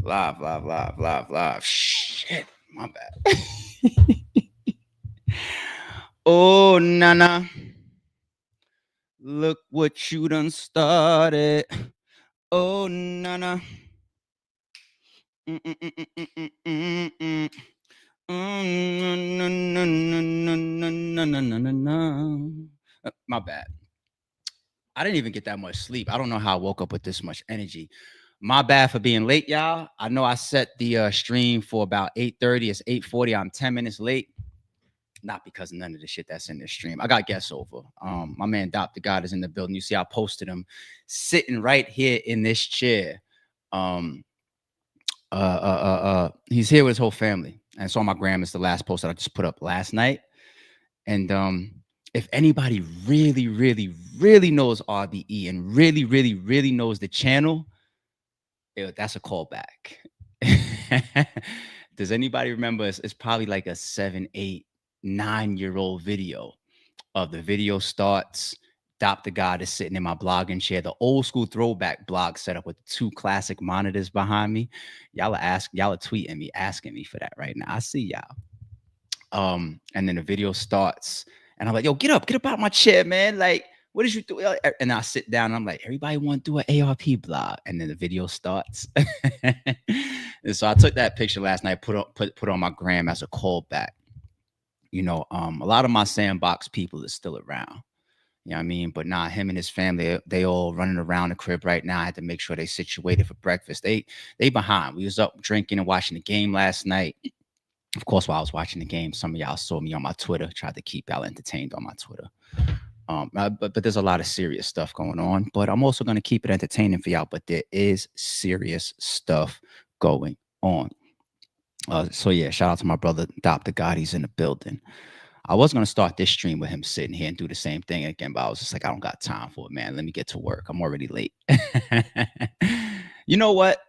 Live. Shit, my bad. Oh, Nana, look what you done started. Oh, Nana. Mm-mm-mm-mm-mm-mm-mm. My bad. I didn't even get that much sleep. I don't know how I woke up with this much energy. My bad for being late, y'all. I know I set the stream for about 8:30. It's 8:40. I'm 10 minutes late. Not because of none of the shit that's in this stream. I got guests over. My man Dr. God is in the building. You see, I posted him sitting right here in this chair. Um, he's here with his whole family. And it's on my gram. It's the last post that I just put up last night. And if anybody really knows RBE and really knows the channel, that's a callback. Does anybody remember? It's probably like a 7, 8, 9-year-old video of the video starts. Dr. God is sitting in my blogging chair, the old school throwback blog setup with the 2 classic monitors behind me. Y'all are tweeting me, asking me for that right now. I see y'all. And then the video starts, and I'm like, yo, get up out my chair, man. Like, what did you do? And I sit down, and I'm like, everybody want to do an ARP blog. And then the video starts. And so I took that picture last night, put on my gram as a callback. You know, a lot of my sandbox people is still around. You know what I mean? But nah, him and his family, they all running around the crib right now. I had to make sure they situated for breakfast. They behind. We was up drinking and watching the game last night. Of course, while I was watching the game, some of y'all saw me on my Twitter, tried to keep y'all entertained on my Twitter. But there's a lot of serious stuff going on. But I'm also going to keep it entertaining for y'all. But there is serious stuff going on. So yeah, shout out to my brother Dr. God. He's in the building. I was going to start this stream with him sitting here and do the same thing again, but I was just like, I don't got time for it, man. Let me get to work. I'm already late. You know what?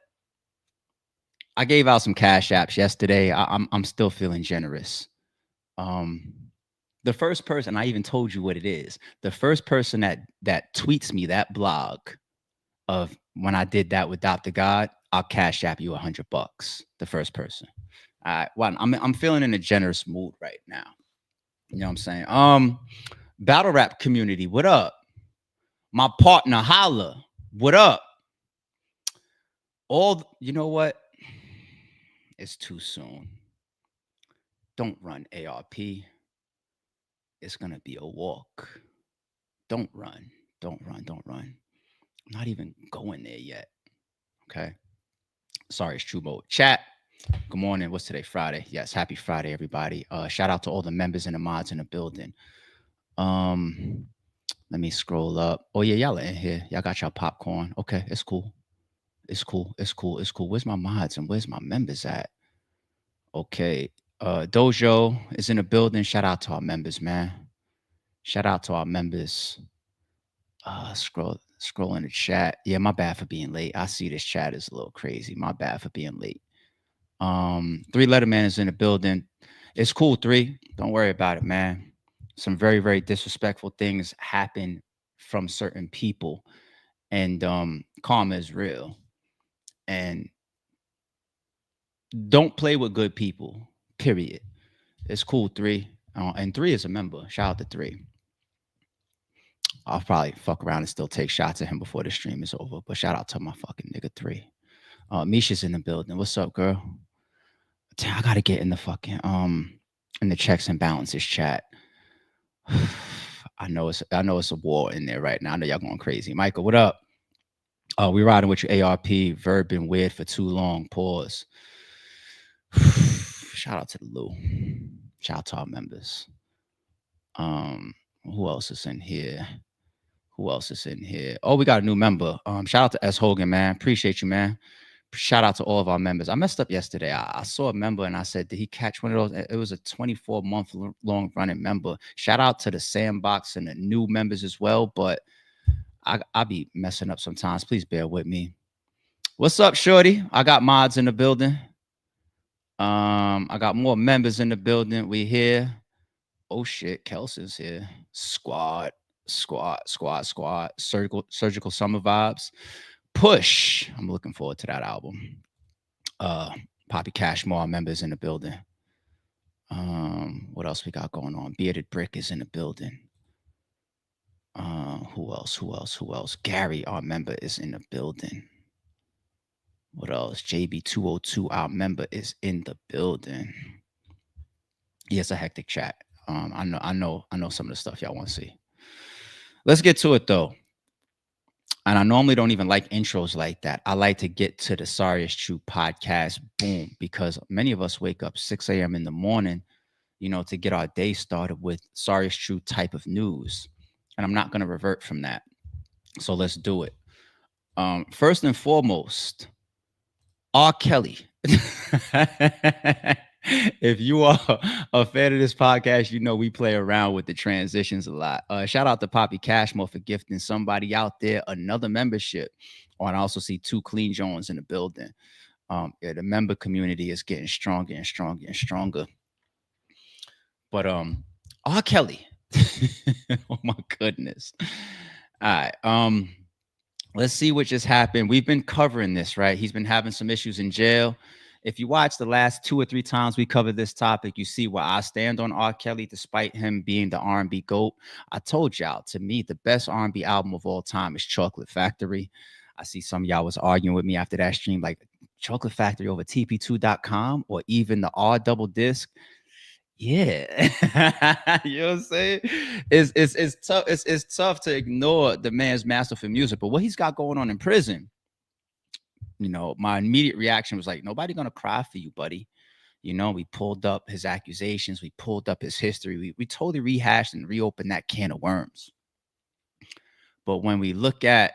I gave out some cash apps yesterday. I'm still feeling generous. The first person, I even told you what it is. The first person that tweets me that blog of when I did that with Dr. God, I'll cash app you $100. The first person. All right. Well, I'm feeling in a generous mood right now. You know what I'm saying? Battle rap community, what up? My partner, Holla, what up? You know what? It's too soon. Don't run, ARP. It's gonna be a walk. Don't run. Don't run. I'm not even going there yet. Okay. Sorry, it's True Mode. Chat. Good morning. What's today? Friday. Yes, happy Friday, everybody. Shout out to all the members and the mods in the building. Let me scroll up. Oh yeah, y'all are in here. Y'all got y'all popcorn. Okay, it's cool. It's cool. Where's my mods and where's my members at? Okay. Dojo is in the building. Shout out to our members, man. Shout out to our members. Scroll in the chat. Yeah, my bad for being late. I see this chat is a little crazy. My bad for being late. 3-letter man is in the building. It's cool, 3. Don't worry about it, man. Some very disrespectful things happen from certain people, and karma is real. And don't play with good people. Period. It's cool, 3. And 3 is a member. Shout out to 3. I'll probably fuck around and still take shots at him before the stream is over. But shout out to my fucking nigga 3. Misha's in the building. What's up, girl? Damn, I gotta get in the fucking in the checks and balances chat. I know it's a war in there right now. I know y'all going crazy. Michael, what up? We riding with your ARP. Verb been weird for too long. Pause. Shout out to the Lou. Shout out to our members. Who else is in here? Oh, we got a new member. Shout out to S. Hogan, man. Appreciate you, man. Shout out to all of our members. I messed up yesterday. I saw a member and I said, did he catch one of those? It was a 24-month long running member. Shout out to the sandbox and the new members as well. But I be messing up sometimes. Please bear with me. What's up, Shorty? I got mods in the building. I got more members in the building. We here. Oh shit, Kelsey's here. Squad. Surgical Summer Vibes. Push. I'm looking forward to that album. Poppy Cashmore members in the building. What else we got going on? Bearded Brick is in the building. Who else? Who else? Who else? Gary, our member, is in the building. What else? JB202, our member, is in the building. Yeah, it's a hectic chat. I know some of the stuff y'all want to see. Let's get to it though. And I normally don't even like intros like that. I like to get to the Sorry Is True podcast, boom, because many of us wake up 6 a.m. in the morning, to get our day started with Sorry Is True type of news. And I'm not going to revert from that. So let's do it. First and foremost, R. Kelly. If you are a fan of this podcast, we play around with the transitions a lot. Shout out to Poppy Cashmore for gifting somebody out there another membership. Oh, and I also see 2 Clean Jones in the building. The member community is getting stronger and stronger and stronger. But R. Kelly. Oh my goodness. All right. Let's see what just happened. We've been covering this, right? He's been having some issues in jail. If you watch the last 2 or 3 times we covered this topic, you see where I stand on R. Kelly, despite him being the R&B GOAT. I told y'all, to me, the best R&B album of all time is Chocolate Factory. I see some of y'all was arguing with me after that stream, like Chocolate Factory over TP2.com or even the R double disc. Yeah. You know what I'm saying? It's tough. It's tough to ignore the man's masterful music, but what he's got going on in prison, my immediate reaction was like, nobody gonna cry for you, buddy. We pulled up his accusations, we pulled up his history, we totally rehashed and reopened that can of worms. But when we look at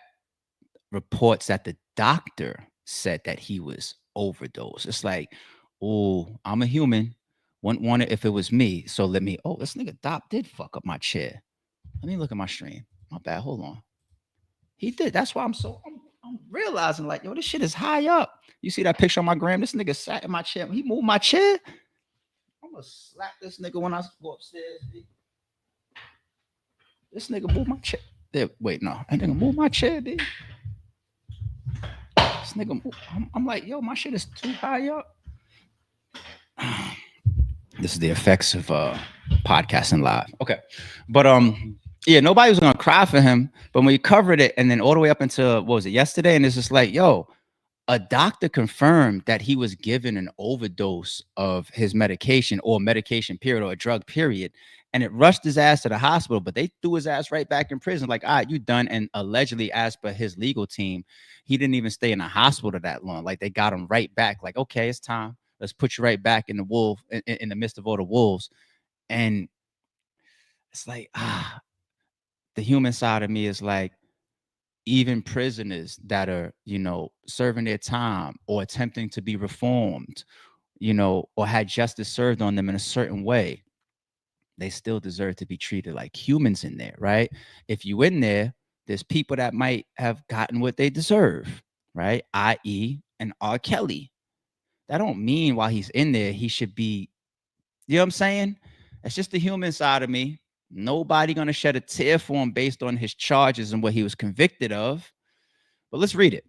reports that the doctor said that he was overdosed, it's like, oh, I'm a human. Wouldn't want it if it was me. So let me. Oh, this nigga Doc did fuck up my chair. Let me look at my stream. My bad. Hold on. He did. That's why I'm realizing like, yo, this shit is high up. You see that picture on my gram? This nigga sat in my chair. He moved my chair. I'm gonna slap this nigga when I go upstairs. This nigga moved my chair. There, wait, no, that nigga moved my chair, dude. This nigga, I'm like, yo, my shit is too high up. This is the effects of podcasting live. Okay. But yeah, nobody was gonna cry for him. But when you covered it, and then all the way up until what was it, yesterday, and it's just like, yo, a doctor confirmed that he was given an overdose of his medication or medication period or a drug period, and it rushed his ass to the hospital, but they threw his ass right back in prison. Like, all right, you done. And allegedly, as per his legal team, he didn't even stay in the hospital that long. Like, they got him right back. Like, okay, it's time. Let's put you right back in the midst of all the wolves. And it's like, the human side of me is like, even prisoners that are, serving their time or attempting to be reformed, or had justice served on them in a certain way, they still deserve to be treated like humans in there, right? If you in there, there's people that might have gotten what they deserve, right? I.e. an R. Kelly. That don't mean while he's in there, he should be, you know what I'm saying? It's just the human side of me. Nobody gonna shed a tear for him based on his charges and what he was convicted of. But let's read it.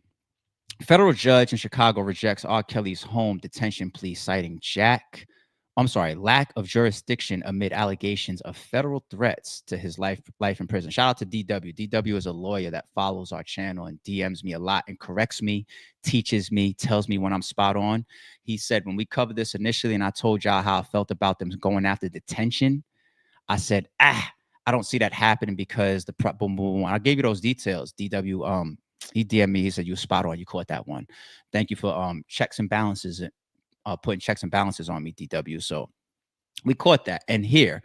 Federal judge in Chicago rejects R. Kelly's home detention plea, citing lack of jurisdiction amid allegations of federal threats to his life in prison. Shout out to DW. DW is a lawyer that follows our channel and DMs me a lot and corrects me, teaches me, tells me when I'm spot on. He said when we covered this initially and I told y'all how I felt about them going after detention, I said, I don't see that happening because boom, boom, boom. I gave you those details. DW, he DM'd me. He said, you were spot on. You caught that one. Thank you for checks and balances, putting checks and balances on me, DW. So we caught that. And here,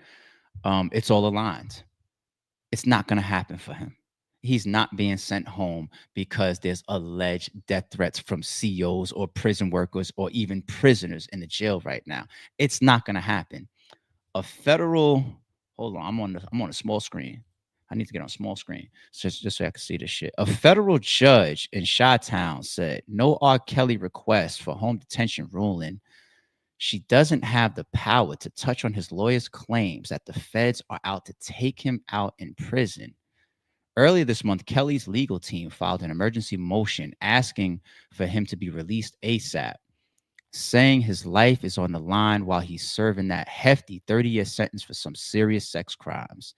it's all aligned. It's not going to happen for him. He's not being sent home because there's alleged death threats from COs or prison workers or even prisoners in the jail right now. It's not going to happen. A federal, hold on, I'm on a small screen. I need to get on small screen just so I can see this shit. A federal judge in Chi-Town said no R. Kelly request for home detention ruling. She doesn't have the power to touch on his lawyer's claims that the feds are out to take him out in prison. Earlier this month, Kelly's legal team filed an emergency motion asking for him to be released ASAP. saying his life is on the line while he's serving that hefty 30-year sentence for some serious sex crimes.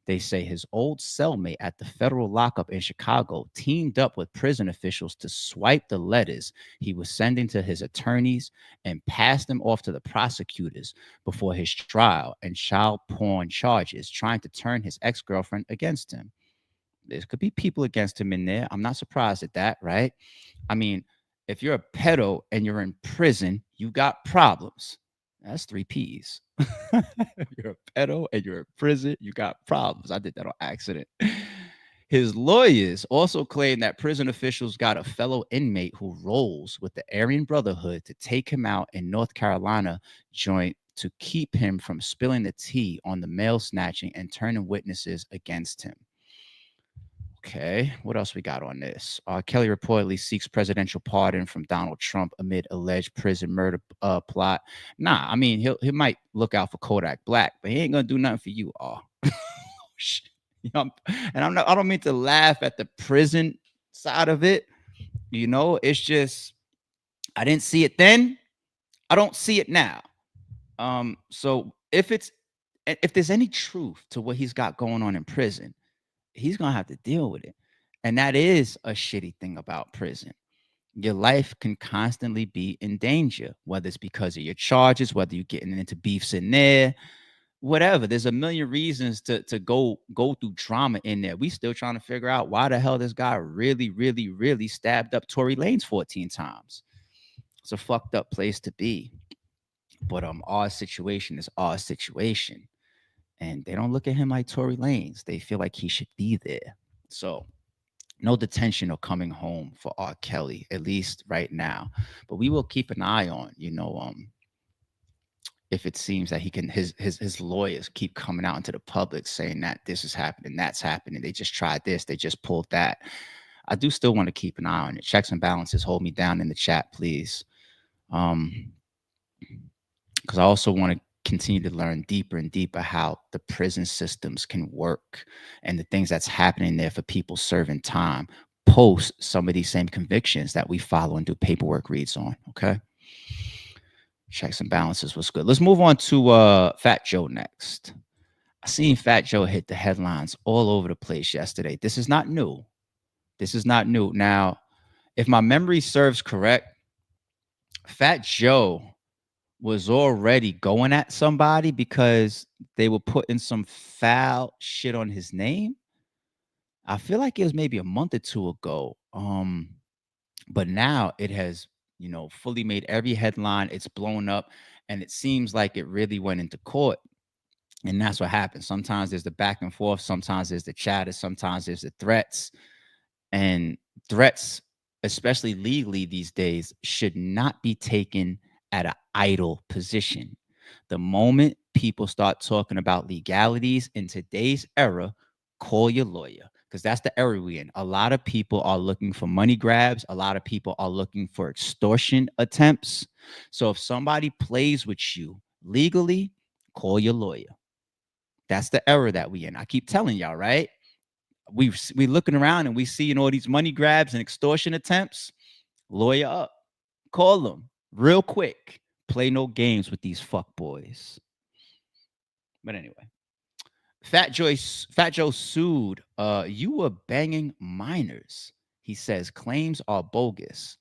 They say his old cellmate at the federal lockup in Chicago teamed up with prison officials to swipe the letters he was sending to his attorneys and pass them off to the prosecutors before his trial and child porn charges, trying to turn his ex girlfriend against him. There could be people against him in there. I'm not surprised at that, right? I mean, if you're a pedo and you're in prison, you got problems. That's three P's. If you're a pedo and you're in prison, you got problems. I did that on accident. His lawyers also claim that prison officials got a fellow inmate who rolls with the Aryan Brotherhood to take him out in North Carolina joint to keep him from spilling the tea on the mail snatching and turning witnesses against him. Okay, what else we got on this? Kelly reportedly seeks presidential pardon from Donald Trump amid alleged prison murder plot. Nah, I mean he might look out for Kodak Black, but he ain't gonna do nothing for you. Oh, shit. You know, and I don't mean to laugh at the prison side of it. You know, it's just I didn't see it then. I don't see it now. So if there's any truth to what he's got going on in prison, he's gonna have to deal with it. And that is a shitty thing about prison. Your life can constantly be in danger, whether it's because of your charges, whether you're getting into beefs in there, whatever. There's a million reasons to go through drama in there. We still trying to figure out why the hell this guy really stabbed up Tory Lanez 14 times. It's a fucked up place to be. But our situation is our situation. And they don't look at him like Tory Lanez. They feel like he should be there. So no detention or coming home for R. Kelly, at least right now. But we will keep an eye on, if it seems that he can his lawyers keep coming out into the public saying that this is happening, that's happening. They just tried this, they just pulled that. I do still want to keep an eye on it. Checks and balances, hold me down in the chat, please. Because I also want to continue to learn deeper and deeper how the prison systems can work and the things that's happening there for people serving time post some of these same convictions that we follow and do paperwork reads on. Okay. Checks and balances was good. Let's move on to Fat Joe next. I seen Fat Joe hit the headlines all over the place yesterday. This is not new. Now, if my memory serves correct, Fat Joe was already going at somebody because they were putting some foul shit on his name. I feel like it was maybe a month or two ago. But now it has, fully made every headline. It's blown up, and it seems like it really went into court. And that's what happens. Sometimes there's the back and forth, sometimes there's the chatter, sometimes there's the threats. And threats, especially legally these days, should not be taken at an idle position. The moment people start talking about legalities in today's era, call your lawyer, because that's the era we're in. A lot of people are looking for money grabs. A lot of people are looking for extortion attempts. So if somebody plays with you legally, call your lawyer. That's the era that we in. I keep telling y'all, right? We looking around and we see all these money grabs and extortion attempts. Lawyer up, call them real quick. Play no games with these fuck boys. But anyway, Fat Joe sued. You were banging minors. He says claims are bogus.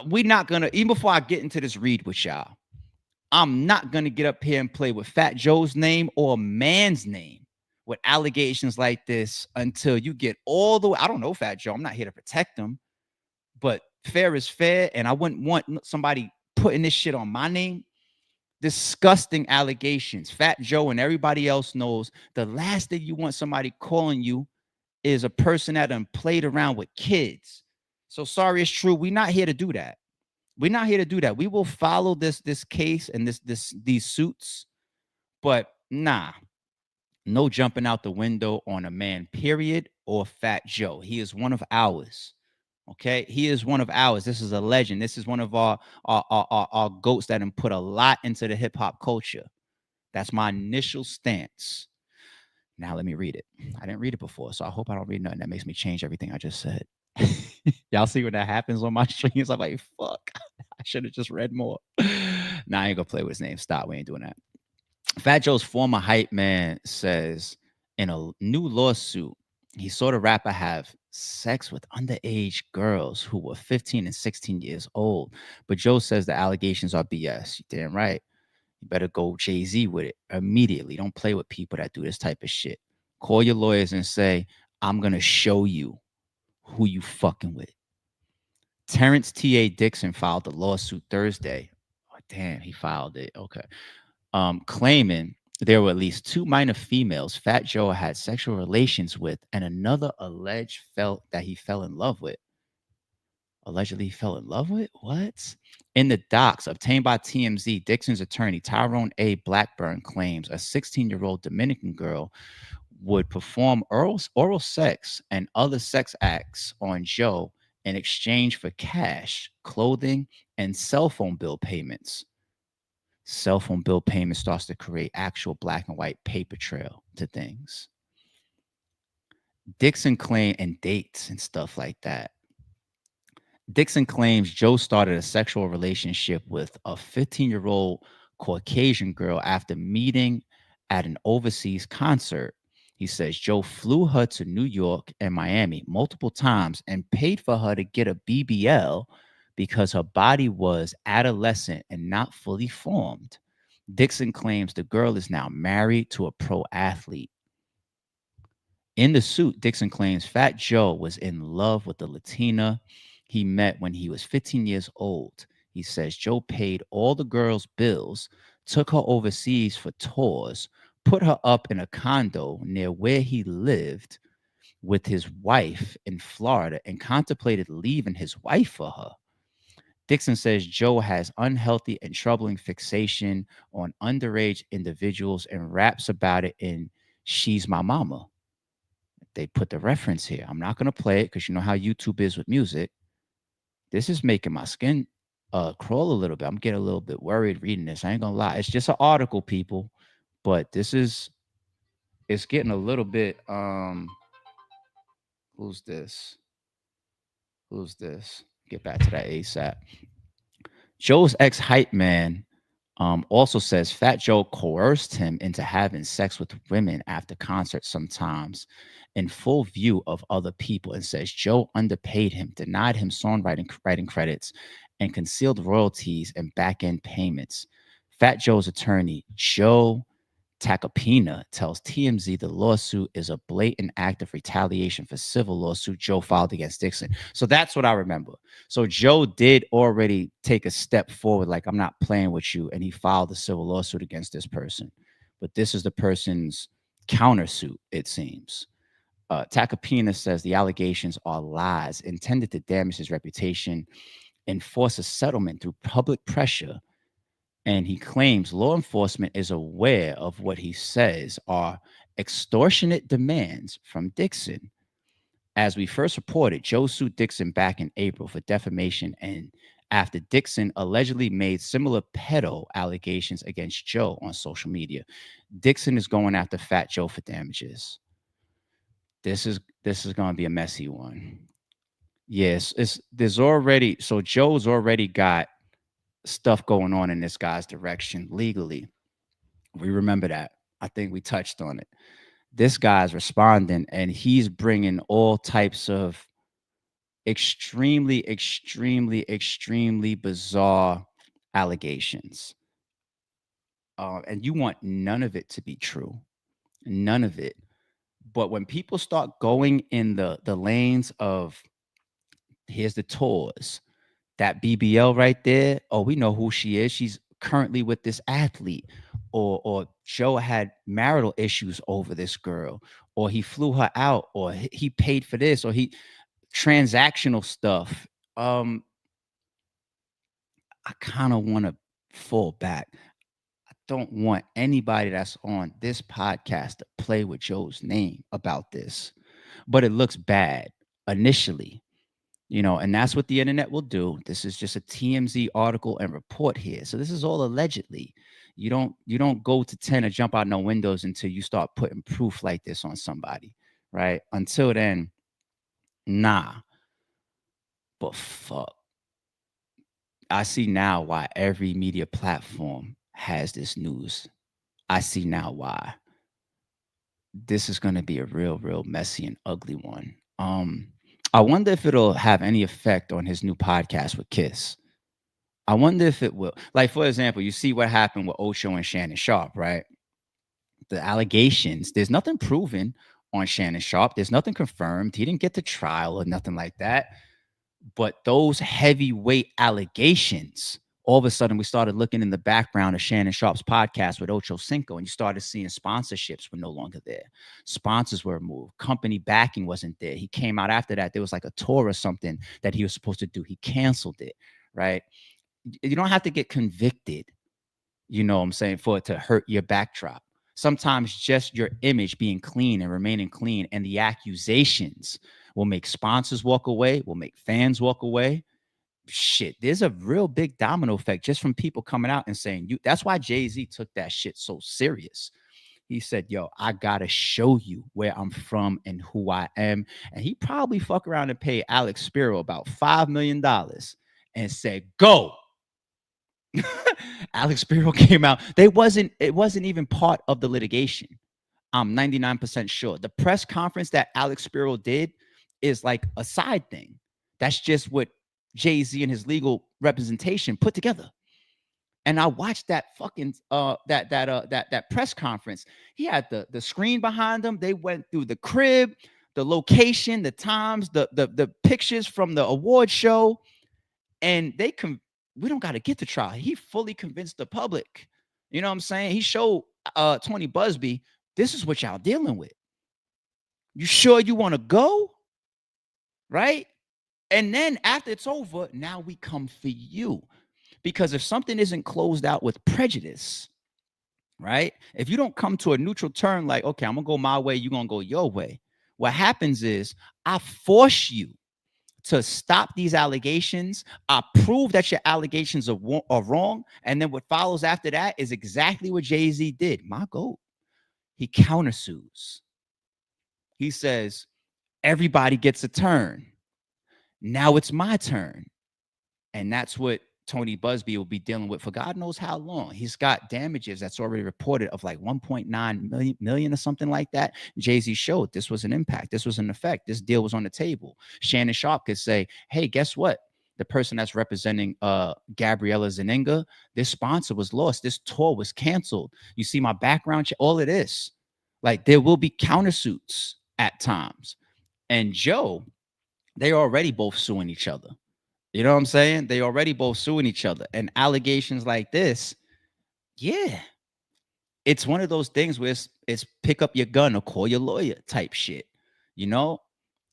We're not gonna, even before I get into this read with y'all, I'm not gonna get up here and play with Fat Joe's name or a man's name with allegations like this until you get all the way. I don't know Fat Joe. I'm not here to protect him, but fair is fair. And I wouldn't want somebody putting this shit on my name. Disgusting allegations. Fat Joe and everybody else knows the last thing you want somebody calling you is a person that done played around with kids. So sorry, it's true. We're not here to do that. We're not here to do that. We will follow this case and these suits, but nah, no jumping out the window on a man, period, or Fat Joe. He is one of ours. Okay, he is one of ours. This is a legend. This is one of our goats that have put a lot into the hip hop culture. That's my initial stance. Now let me read it. I didn't read it before, so I hope I don't read nothing that makes me change everything I just said. Y'all see when that happens on my streams? I'm like, fuck, I should have just read more. Nah, I ain't gonna play with his name. Stop. We ain't doing that. Fat Joe's former hype man says in a new lawsuit, he saw the rapper have sex with underage girls who were 15 and 16 years old. But Joe says the allegations are BS. You damn right. You better go Jay-Z with it immediately. Don't play with people that do this type of shit. Call your lawyers and say, I'm going to show you who you fucking with. Terrence T.A. Dixon filed the lawsuit Thursday. Oh, damn, he filed it. Okay. Claiming there were at least two minor females Fat Joe had sexual relations with, and another alleged felt that he fell in love with. Allegedly fell in love with? What? In the docs obtained by TMZ, Dixon's attorney, Tyrone A. Blackburn, claims a 16-year-old Dominican girl would perform oral sex and other sex acts on Joe in exchange for cash, clothing, and cell phone bill payments. Cell phone bill payment starts to create actual black and white paper trail to things. Dixon claim and dates and stuff like that. Dixon claims Joe started a sexual relationship with a 15-year-old Caucasian girl after meeting at an overseas concert. He says Joe flew her to New York and Miami multiple times and paid for her to get a BBL because her body was adolescent and not fully formed. Dixon claims the girl is now married to a pro athlete. In the suit, Dixon claims Fat Joe was in love with the Latina he met when he was 15 years old. He says Joe paid all the girls' bills, took her overseas for tours, put her up in a condo near where he lived with his wife in Florida, and contemplated leaving his wife for her. Dixon says Joe has unhealthy and troubling fixation on underage individuals and raps about it in She's My Mama. They put the reference here. I'm not going to play it because you know how YouTube is with music. This is making my skin crawl a little bit. I'm getting a little bit worried reading this. I ain't going to lie. It's just an article, people. But it's getting a little bit, who's this? Who's this? Get back to that ASAP. Joe's ex hype man also says Fat Joe coerced him into having sex with women after concerts sometimes in full view of other people, and says Joe underpaid him, denied him writing credits, and concealed royalties and back end payments. Fat Joe's attorney, Joe Tacopina, tells TMZ the lawsuit is a blatant act of retaliation for civil lawsuit Joe filed against Dixon. So that's what I remember. So Joe did already take a step forward, like, I'm not playing with you, and he filed a civil lawsuit against this person. But this is the person's countersuit, it seems. Tacopina says the allegations are lies intended to damage his reputation and force a settlement through public pressure. And he claims law enforcement is aware of what he says are extortionate demands from Dixon. As we first reported, Joe sued Dixon back in April for defamation, and after Dixon allegedly made similar pedo allegations against Joe on social media. Dixon is going after Fat Joe for damages. This is going to be a messy one. Yes, there's already, so Joe's already got stuff going on in this guy's direction legally. We remember that. I think we touched on it. This guy's responding, and he's bringing all types of extremely, extremely, extremely bizarre allegations. And you want none of it to be true. None of it. But when people start going in the lanes of, here's the tours, that BBL right there, oh, we know who she is. She's currently with this athlete. Or Joe had marital issues over this girl, or he flew her out, or he paid for this, or he transactional stuff. I kind of want to fall back. I don't want anybody that's on this podcast to play with Joe's name about this, but it looks bad initially. And that's what the internet will do. This is just a TMZ article and report here. So this is all allegedly. You don't go to 10 or jump out no windows until you start putting proof like this on somebody, right? Until then, nah. But fuck. I see now why every media platform has this news. I see now why. This is gonna be a real messy and ugly one. I wonder if it'll have any effect on his new podcast with Kiss. I wonder if it will. Like, for example, you see what happened with Ocho and Shannon Sharp, right? The allegations, there's nothing proven on Shannon Sharp. There's nothing confirmed. He didn't get to trial or nothing like that. But those heavyweight allegations, all of a sudden, we started looking in the background of Shannon Sharp's podcast with Ocho Cinco, and you started seeing sponsorships were no longer there. Sponsors were removed. Company backing wasn't there. He came out after that. There was like a tour or something that he was supposed to do. He canceled it, right? You don't have to get convicted, you know what I'm saying, for it to hurt your backdrop. Sometimes just your image being clean and remaining clean and the accusations will make sponsors walk away, will make fans walk away. Shit, there's a real big domino effect just from people coming out and saying you. That's why Jay-Z took that shit so serious. He said, yo, I gotta show you where I'm from and who I am. And he probably fuck around and pay Alex Spiro about $5 million and said, go. Alex Spiro came out. It wasn't even part of the litigation. I'm 99% sure. The press conference that Alex Spiro did is like a side thing. That's just what Jay-Z and his legal representation put together. And I watched that fucking that press conference. He had the screen behind him. They went through the crib, the location, the times, the pictures from the award show, and we don't got to get to trial. He fully convinced the public. You know what I'm saying? He showed Tony Busby, this is what y'all dealing with. You sure you want to go? Right? And then after it's over, now we come for you. Because if something isn't closed out with prejudice, right? If you don't come to a neutral term, like, okay, I'm gonna go my way, you're gonna go your way. What happens is I force you to stop these allegations. I prove that your allegations are wrong. And then what follows after that is exactly what Jay-Z did. My goat. He countersues. He says, everybody gets a turn. Now it's my turn. And that's what Tony Busby will be dealing with for God knows how long. He's got damages that's already reported of like 1.9 million or something like that. Jay-Z showed this was an impact. This was an effect. This deal was on the table. Shannon Sharp could say, hey, guess what? The person that's representing Gabriella Zaninga, this sponsor was lost. This tour was canceled. You see my background, all of this. Like there will be countersuits at times. And Joe, they're already both suing each other. You know what I'm saying? They already both suing each other. And allegations like this, yeah, it's one of those things where it's pick up your gun or call your lawyer type shit. You know,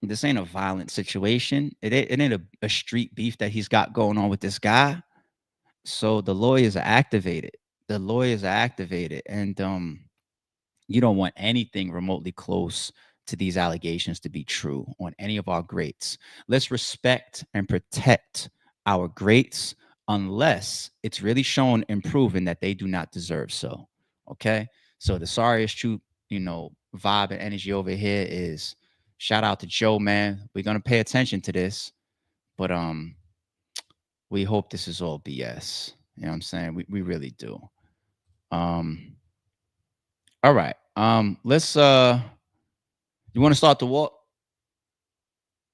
this ain't a violent situation. It ain't a street beef that he's got going on with this guy. So the lawyers are activated. The lawyers are activated. And you don't want anything remotely close to these allegations to be true on any of our greats. Let's respect and protect our greats unless it's really shown and proven that they do not deserve so. Okay. So the sorry is true, vibe and energy over here is shout out to Joe, man. We're gonna pay attention to this, but we hope this is all BS. You know what I'm saying? We really do. All right. Let's you want to start the walk?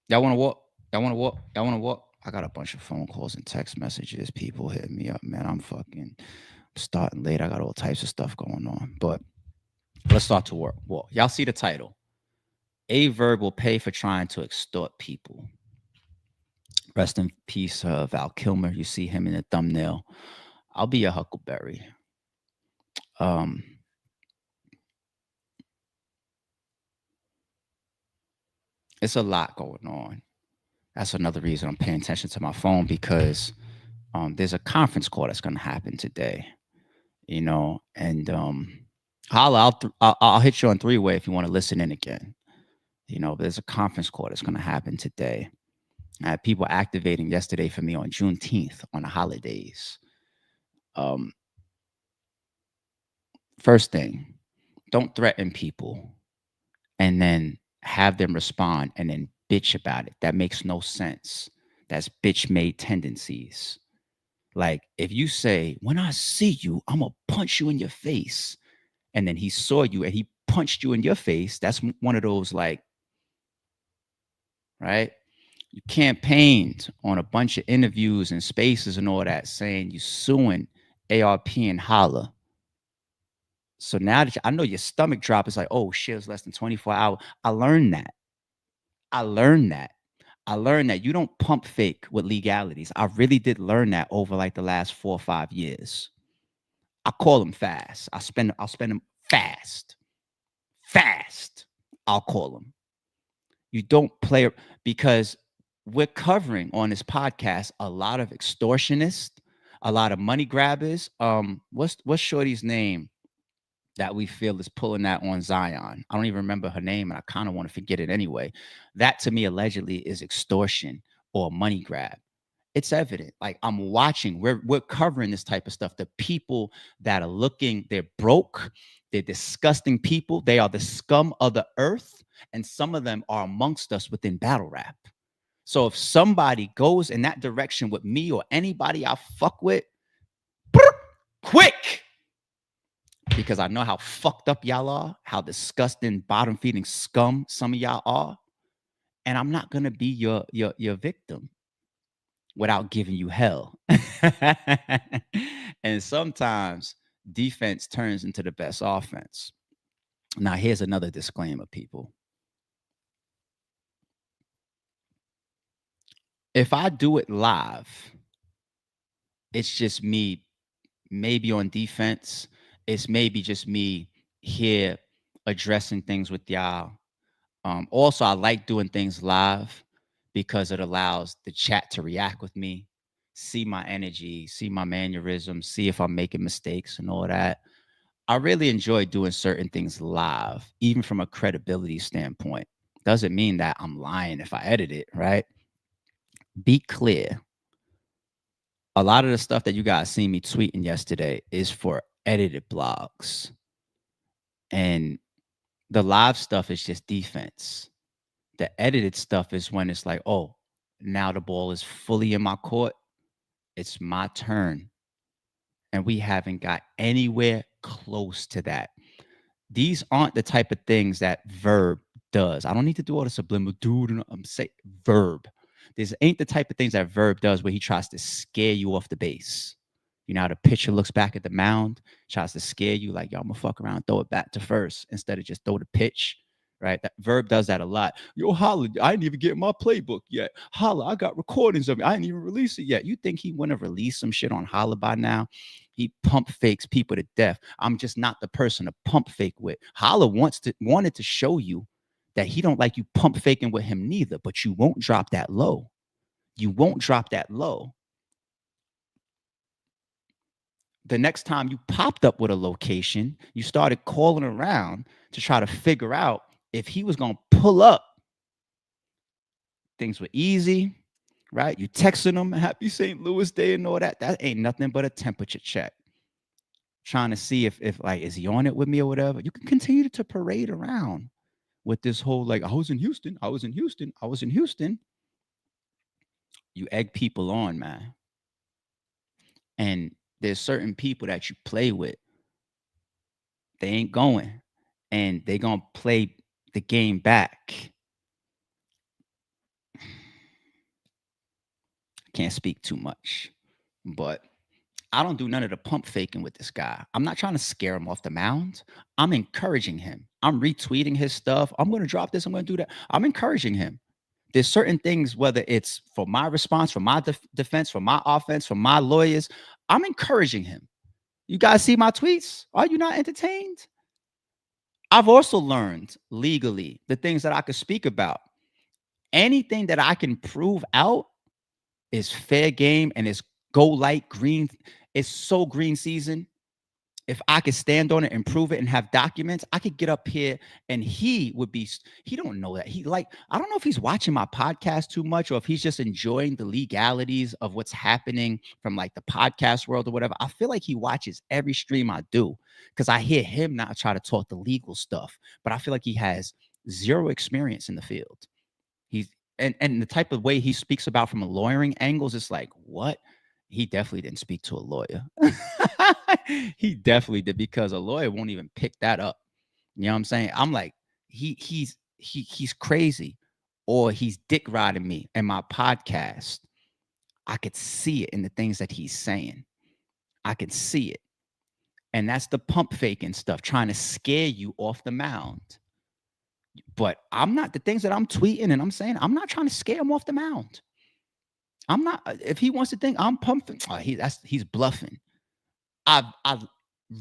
Y'all want to walk? Y'all want to walk? Y'all want to walk? I got a bunch of phone calls and text messages. People hitting me up, man. I'm fucking starting late. I got all types of stuff going on. But let's start to work. Walk. Y'all see the title. Aye Verb will pay for trying to extort people. Rest in peace, Val Kilmer. You see him in the thumbnail. I'll be a Huckleberry. It's a lot going on. That's another reason I'm paying attention to my phone because there's a conference call that's going to happen today, and holla, I'll hit you on three-way if you want to listen in again. There's a conference call that's going to happen today. I had people activating yesterday for me on Juneteenth on the holidays. First thing, don't threaten people and then have them respond and then bitch about it. That makes no sense. That's bitch made tendencies. Like if you say, when I see you, I'm gonna punch you in your face. And then he saw you and he punched you in your face. That's one of those like, right? You campaigned on a bunch of interviews and spaces and all that saying you suing ARP and Holla. So now that I know your stomach drop is like, oh shit, it's less than 24 hours. I learned that. I learned that. I learned that you don't pump fake with legalities. I really did learn that over like the last 4 or 5 years. I call them fast. I'll spend them fast. Fast. I'll call them. You don't play because we're covering on this podcast a lot of extortionists, a lot of money grabbers. What's Shorty's name that we feel is pulling that on Zion? I don't even remember her name, and I kind of want to forget it anyway. That to me allegedly is extortion or money grab. It's evident. Like I'm watching, we're covering this type of stuff. The people that are looking, they're broke, they're disgusting people, they are the scum of the earth, and some of them are amongst us within battle rap. So if somebody goes in that direction with me or anybody I fuck with, quick, because I know how fucked up y'all are, how disgusting, bottom feeding scum some of y'all are, and I'm not gonna be your victim without giving you hell. And sometimes defense turns into the best offense. Now, here's another disclaimer, people. If I do it live, it's just me, maybe on defense. It's maybe just me here addressing things with y'all. Also, I like doing things live because it allows the chat to react with me, see my energy, see my mannerisms, see if I'm making mistakes and all that. I really enjoy doing certain things live, even from a credibility standpoint. Doesn't mean that I'm lying if I edit it, right? Be clear. A lot of the stuff that you guys see me tweeting yesterday is for edited blogs. And the live stuff is just defense. The edited stuff is when it's like, oh, now the ball is fully in my court. It's my turn. And we haven't got anywhere close to that. These aren't the type of things that Verb does. I don't need to do all the subliminal dude. I'm saying Verb. This ain't the type of things that Verb does where he tries to scare you off the base. You know how the pitcher looks back at the mound, tries to scare you like, yo, I'm gonna fuck around, throw it back to first instead of just throw the pitch. Right? That Verb does that a lot. Yo, Holla, I didn't even get my playbook yet. Holla, I got recordings of it. I didn't even release it yet. You think he wouldn't have released some shit on Holla by now? He pump fakes people to death. I'm just not the person to pump fake with. Holla wanted to show you that he don't like you pump faking with him neither, but you won't drop that low. You won't drop that low. The next time you popped up with a location, you started calling around to try to figure out if he was going to pull up. Things were easy, right? You texting him, happy St. Louis Day and all that. That ain't nothing but a temperature check. Trying to see if like, is he on it with me or whatever? You can continue to parade around with this whole like, I was in Houston, I was in Houston, I was in Houston. You egg people on, man. And there's certain people that you play with, they ain't going, and they gonna play the game back. Can't speak too much, but I don't do none of the pump faking with this guy. I'm not trying to scare him off the mound. I'm encouraging him. I'm retweeting his stuff. I'm going to drop this. I'm going to do that. I'm encouraging him. There's certain things, whether it's for my response, for my defense, for my offense, for my lawyers, I'm encouraging him. You guys see my tweets? Are you not entertained? I've also learned legally the things that I could speak about. Anything that I can prove out is fair game and it's go light green. It's so green season. If I could stand on it and prove it and have documents, I could get up here and he would be, he don't know that. He like, I don't know if he's watching my podcast too much or if he's just enjoying the legalities of what's happening from like the podcast world or whatever. I feel like he watches every stream I do because I hear him not try to talk the legal stuff, but I feel like he has zero experience in the field. He's, and the type of way he speaks about from a lawyering angles, it's like, what? he definitely didn't speak to a lawyer. He definitely did because a lawyer won't even pick that up. You know what I'm saying? I'm like, he's crazy, or he's dick riding me in my podcast. I could see it in the things that he's saying. I can see it. And that's the pump faking stuff, trying to scare you off the mound. But I'm not, the things that I'm tweeting and I'm saying, I'm not trying to scare him off the mound. I'm not. If he wants to think I'm pumping, he's bluffing. I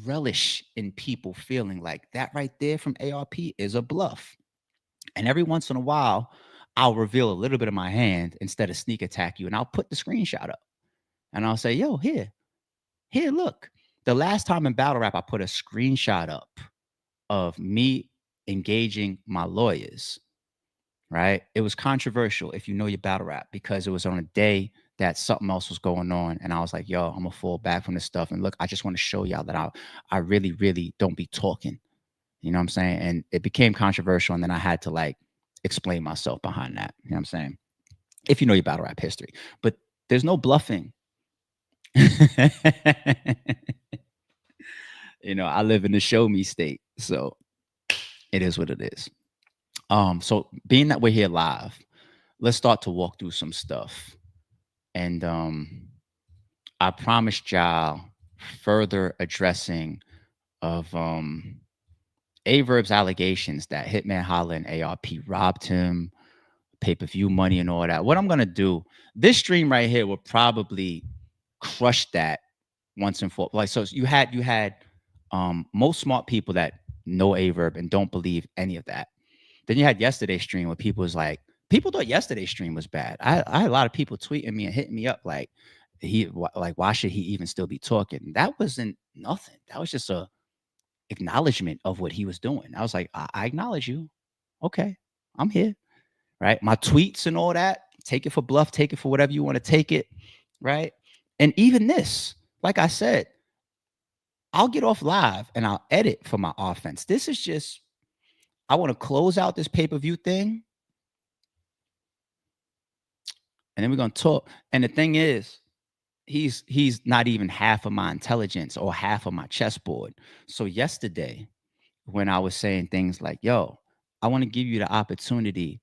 relish in people feeling like that right there from ARP is a bluff. And every once in a while, I'll reveal a little bit of my hand instead of sneak attack you, and I'll put the screenshot up, and I'll say, "Yo, here, look." The last time in battle rap, I put a screenshot up of me engaging my lawyers. Right? It was controversial if you know your battle rap because it was on a day that something else was going on, and I was like, "Yo, I'm gonna fall back from this stuff." And look, I just want to show y'all that I really, really don't be talking. You know what I'm saying? And it became controversial, and then I had to like explain myself behind that. You know what I'm saying? If you know your battle rap history, but there's no bluffing. I live in the show me state, so it is what it is. So being that we're here live, let's start to walk through some stuff. And I promised y'all further addressing of Aye Verb's allegations that Hitman Holla and ARP robbed him, pay-per-view money and all that. What I'm gonna do, this stream right here will probably crush that once and for like. So you had most smart people that know Aye Verb and don't believe any of that. Then you had yesterday's stream where people was like, people thought yesterday's stream was bad. I had a lot of people tweeting me and hitting me up like, why should he even still be talking? That wasn't nothing. That was just a acknowledgement of what he was doing. I was like, I acknowledge you. Okay, I'm here. Right. My tweets and all that, take it for bluff, take it for whatever you want to take it. Right. And even this, like I said, I'll get off live and I'll edit for my offense. This is just, I want to close out this pay-per-view thing. And then we're gonna talk. And the thing is, he's not even half of my intelligence or half of my chessboard. So yesterday, when I was saying things like, yo, I want to give you the opportunity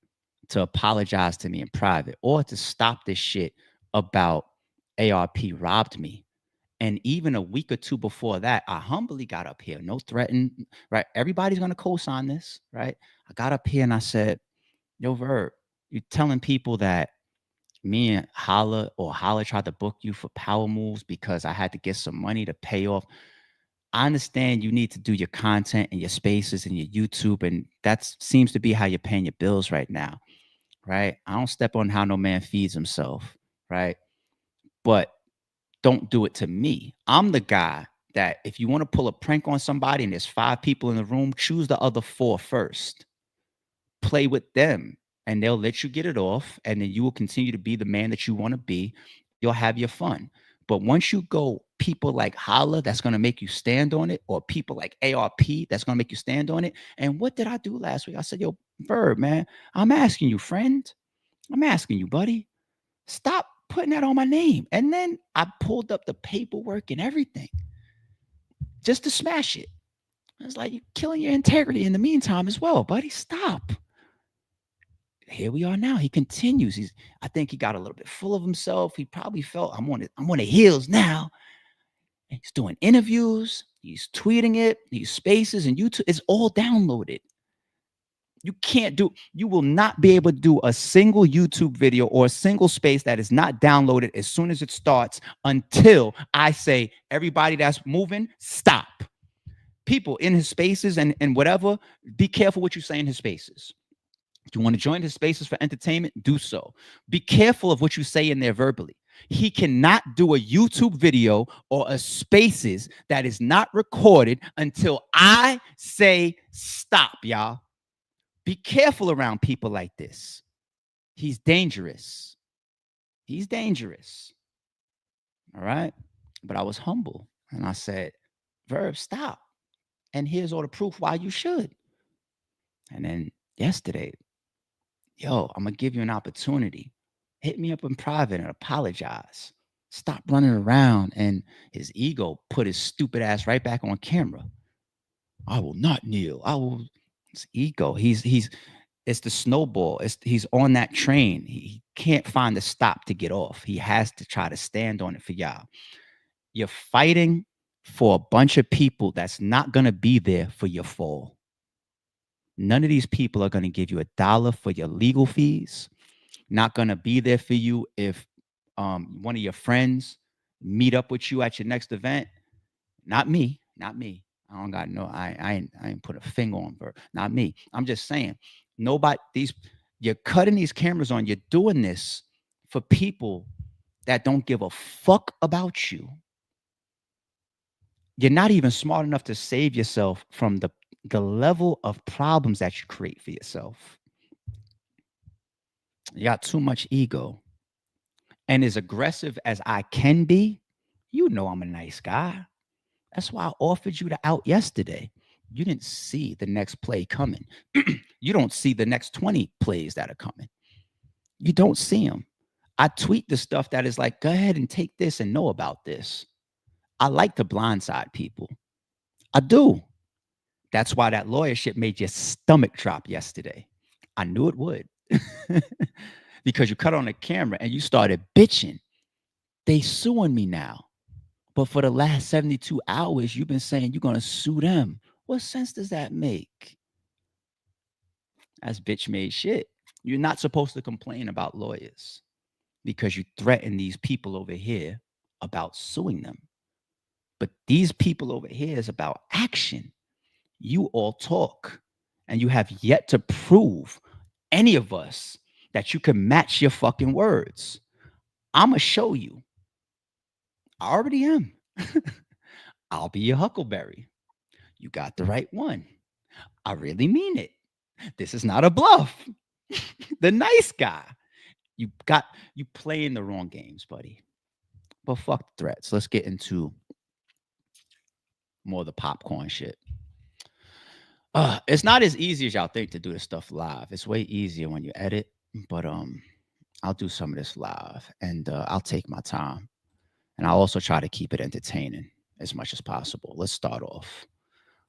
to apologize to me in private or to stop this shit about ARP robbed me. And even a week or two before that, I humbly got up here, no threaten, right? Everybody's gonna co-sign this, right? I got up here and I said, yo, Verb, you're telling people that me and Holla tried to book you for power moves because I had to get some money to pay off. I understand you need to do your content and your spaces and your YouTube, and that seems to be how you're paying your bills right now, right? I don't step on how no man feeds himself, right? But don't do it to me. I'm the guy that if you want to pull a prank on somebody and there's 5 people in the room, choose the other 4 first. Play with them and they'll let you get it off. And then you will continue to be the man that you want to be. You'll have your fun. But once you go people like Holla, that's going to make you stand on it, or people like ARP, that's going to make you stand on it. And what did I do last week? I said, yo, Verb, man, I'm asking you, friend. I'm asking you, buddy. Stop putting that on my name. And then I pulled up the paperwork and everything just to smash it. I was like, you're killing your integrity in the meantime as well, buddy. Stop. Here we are now. He continues. I think he got a little bit full of himself. He probably felt I'm on the heels now. He's doing interviews, he's tweeting it, these spaces and YouTube. It's all downloaded. You will not be able to do a single YouTube video or a single space that is not downloaded as soon as it starts until I say, everybody that's moving, stop. People in his spaces and whatever, be careful what you say in his spaces. If you want to join his spaces for entertainment, do so. Be careful of what you say in there verbally. He cannot do a YouTube video or a spaces that is not recorded until I say stop, y'all. Be careful around people like this. He's dangerous. He's dangerous. All right. But I was humble and I said, Verb, stop. And here's all the proof why you should. And then yesterday, yo, I'm going to give you an opportunity. Hit me up in private and apologize. Stop running around. And his ego put his stupid ass right back on camera. I will not kneel. I will. It's ego. He's it's the snowball. He's on that train. He can't find the stop to get off. He has to try to stand on it for y'all. You're fighting for a bunch of people that's not gonna be there for your fall. None of these people are gonna give you $1 for your legal fees. Not gonna be there for you if one of your friends meet up with you at your next event. Not me. Not me. I don't got no. I ain't put a finger on Verb. Not me. I'm just saying. Nobody. You're cutting these cameras on. You're doing this for people that don't give a fuck about you. You're not even smart enough to save yourself from the level of problems that you create for yourself. You got too much ego. And as aggressive as I can be, you know I'm a nice guy. That's why I offered you the out yesterday. You didn't see the next play coming. You don't see the next 20 plays that are coming. You don't see them. I tweet the stuff that is like, go ahead and take this and know about this. I like to blindside people. I do. That's why that lawyer shit made your stomach drop yesterday. I knew it would. Because you cut on the camera and you started bitching. They suing me now. But for the last 72 hours, you've been saying you're going to sue them. What sense does that make? That's bitch made shit. You're not supposed to complain about lawyers because you threaten these people over here about suing them. But these people over here is about action. You all talk and you have yet to prove, any of us, that you can match your fucking words. I'm going to show you. I already am. I'll be your Huckleberry. You got the right one. I really mean it. This is not a bluff. The nice guy. You playing the wrong games, buddy. But fuck the threats. Let's get into more of the popcorn shit. It's not as easy as y'all think to do this stuff live. It's way easier when you edit, but I'll do some of this live and I'll take my time. And I'll also try to keep it entertaining as much as possible. Let's start off.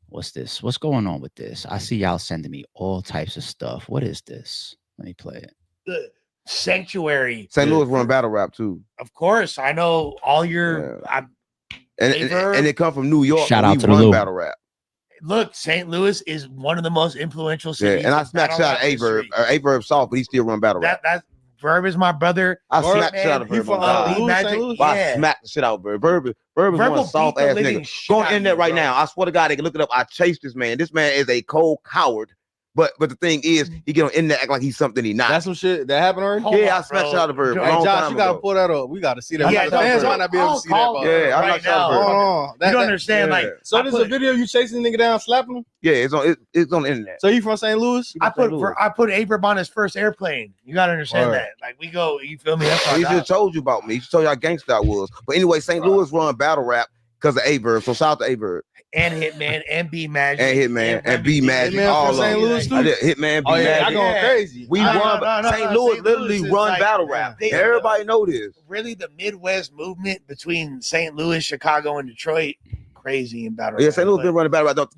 What's this? What's going on with this? I see y'all sending me all types of stuff. What is this? Let me play it. The Sanctuary. St. Louis run battle rap too. Of course, I know all your. Yeah. And it come from New York. Shout out to run Lou. battle rap. Look, St. Louis is one of the most influential cities. Yeah, and I smacked shot at Aye Verb. Aye Verb soft, but he still run battle rap. That Verb is my brother. I smacked the shit out of Verb. I smacked the shit out of Verb. Verb is one soft ass nigga. Go on the internet right now. I swear to God, they can look it up. I chased this man. This man is a cold coward. But the thing is, he get on internet act like he's something he not. That's some shit that happened already. Yeah, I smashed out of Verb. Hey, Josh, you gotta pull that up. We gotta see that. Yeah, fans might not be able to see that. Yeah, I'm not sure. You don't understand, like. So there's a video you chasing the nigga down, slapping him. Yeah, it's on the internet. So you from St. Louis? I put Aye Verb on his first airplane. You gotta understand that. Like we go, you feel me? He just told you about me. He told you how gangster I was. But anyway, St. Louis run battle rap because of Aye Verb. So shout out to Aye Verb. And Hitman and B Magic. And Hitman and B Magic. All of them. Hitman, B Magic. I going crazy. We run St. Louis literally run battle rap. Everybody know this. Really, the Midwest movement between St. Louis, Chicago, and Detroit, crazy in battle rap. Yeah, St. Louis been running battle rap.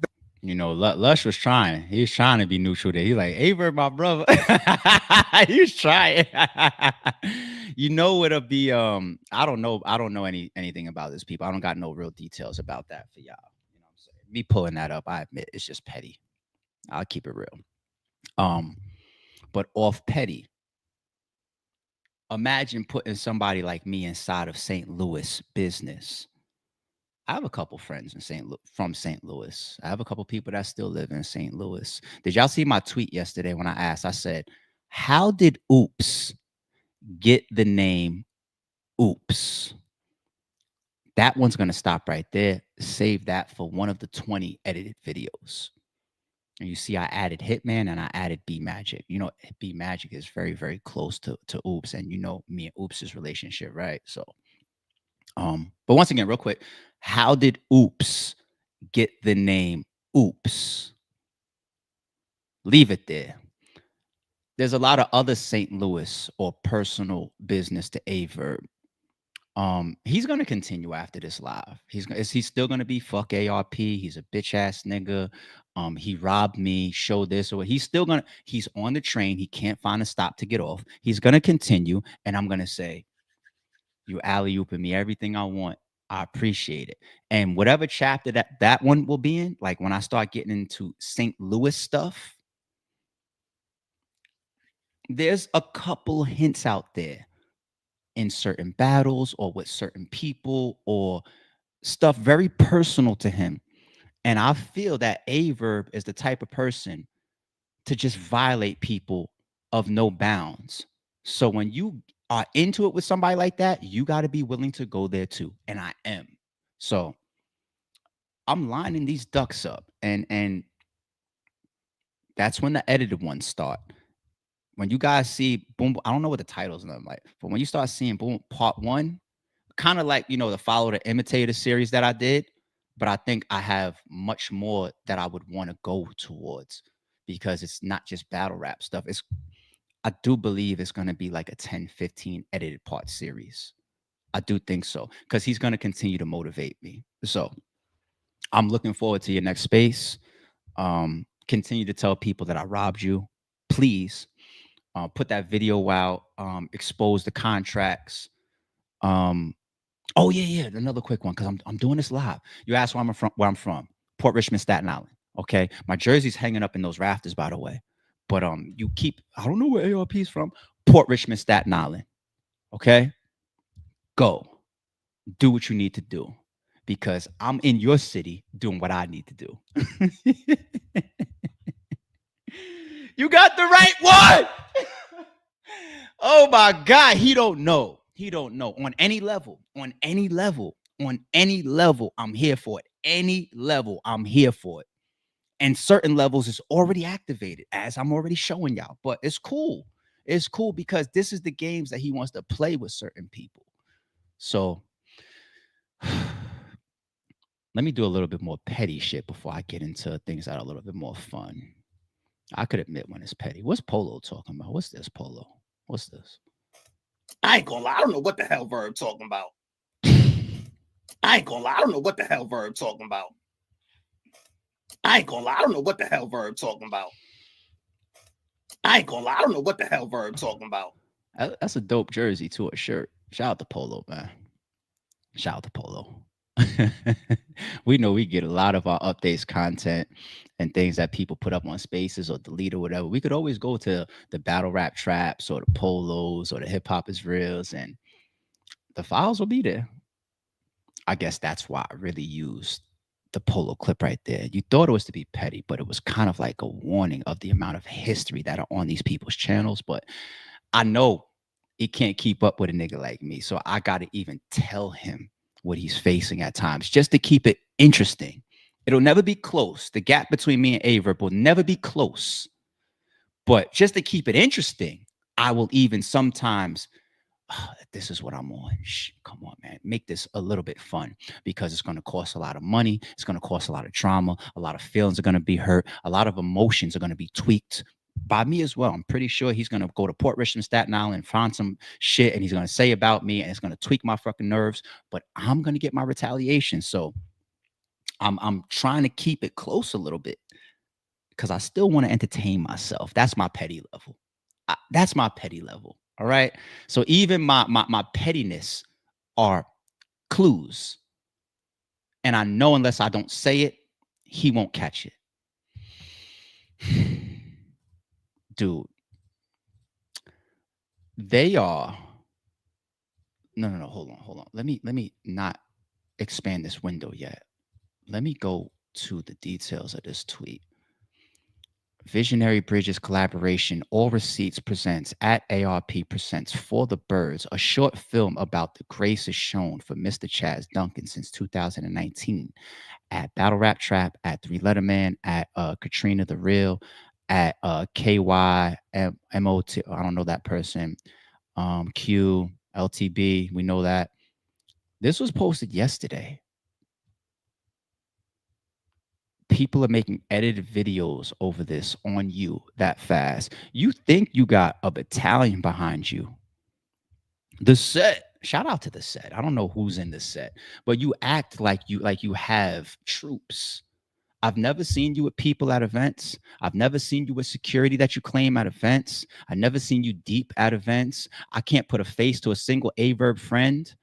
You know, Lush was trying. He was trying to be neutral there. He's like, Aye Verb, my brother. He was trying. You know, it'll be I don't know anything about this people. I don't got no real details about that for y'all. You know what I'm saying? Me pulling that up, I admit it's just petty. I'll keep it real. But off petty, imagine putting somebody like me inside of St. Louis business. I have a couple friends from St. Louis. I have a couple people that still live in St. Louis. Did y'all see my tweet yesterday when I asked? I said, how did Oops get the name Oops? That one's going to stop right there. Save that for one of the 20 edited videos. And you see I added Hitman and I added B Magic. You know, B Magic is very, very close to Oops. And you know me and Oops' relationship, right? So, but once again, real quick, how did Oops get the name Oops? Leave it there. There's a lot of other St. Louis or personal business to Aye Verb. He's gonna continue after this live. He's still gonna be fuck ARP. He's a bitch ass nigga. He robbed me. Show this or what. He's still gonna. He's on the train. He can't find a stop to get off. He's gonna continue, and I'm gonna say, you alley ooping me everything I want. I appreciate it. And whatever chapter that one will be in, like when I start getting into St. Louis stuff, there's a couple hints out there in certain battles or with certain people or stuff very personal to him. And I feel that Aye Verb is the type of person to just violate people of no bounds. So when you are into it with somebody like that, you got to be willing to go there too. And I am. So I'm lining these ducks up. And that's when the edited ones start. When you guys see boom, I don't know what the titles are like, but when you start seeing boom part 1, kind of like, the Follow the Imitator series that I did, but I think I have much more that I would want to go towards because it's not just battle rap stuff. I do believe it's going to be like a 10, 15 edited part series. I do think so because he's going to continue to motivate me. So I'm looking forward to your next space. Continue to tell people that I robbed you. Please put that video out, expose the contracts. Oh yeah. Another quick one because I'm doing this live. You asked where I'm from. Port Richmond, Staten Island. Okay, my jersey's hanging up in those rafters, by the way. But I don't know where ARP's from. Port Richmond, Staten Island. Okay, go do what you need to do because I'm in your city doing what I need to do. You got the right one. Oh my God, he don't know. On any level, I'm here for it. Any level, I'm here for it. And certain levels is already activated, as I'm already showing y'all. But it's cool. It's cool because this is the games that he wants to play with certain people. So let me do a little bit more petty shit before I get into things that are a little bit more fun. I could admit when it's petty. What's Polo talking about? What's this, Polo? What's this? I ain't gonna lie. I don't know what the hell Verb talking about. I ain't gonna lie. I don't know what the hell Verb talking about. I ain't gonna lie. I don't know what the hell Verb talking about. I ain't gonna lie. I don't know what the hell Verb talking about. That's a dope jersey to a shirt. Shout out to Polo, man. Shout out to Polo. We know we get a lot of our updates content and things that people put up on spaces or delete or whatever. We could always go to the battle rap traps or the polos or the hip hop is reals and the files will be there. I guess that's why I really used the Polo clip right there. You thought it was to be petty, but it was kind of like a warning of the amount of history that are on these people's channels. But I know he can't keep up with a nigga like me. So I got to even tell him what he's facing at times just to keep it interesting. It'll never be close. The gap between me and Aye Verb will never be close. But just to keep it interesting, I will even sometimes, this is what I'm on. Come on, man. Make this a little bit fun because it's going to cost a lot of money. It's going to cost a lot of trauma. A lot of feelings are going to be hurt. A lot of emotions are going to be tweaked by me as well. I'm pretty sure he's going to go to Port Richmond, Staten Island, find some shit, and he's going to say about me, and it's going to tweak my fucking nerves. But I'm going to get my retaliation. So I'm trying to keep it close a little bit because I still want to entertain myself. That's my petty level. That's my petty level. All right. So even my pettiness are clues. And I know unless I don't say it, he won't catch it. Dude. They are. No. Hold on. Let me not expand this window yet. Let me go to the details of this tweet. Visionary Bridges collaboration, All Receipts presents at ARP presents For the Birds, a short film about the graces shown for Mr. Chaz Duncan since 2019 at Battle Rap Trap, at Three Letter Man, at Katrina the Real, at KY MOT, I don't know that person, Q, LTB, we know that. This was posted yesterday. People are making edited videos over this on you that fast. You think you got a battalion behind you. The set Shout out to the set. I don't know who's in the set, but you act like you have troops. I've never seen you with people at events. I've never seen you with security that you claim at events. I've never seen you deep at events. I can't put a face to a single Aye Verb friend.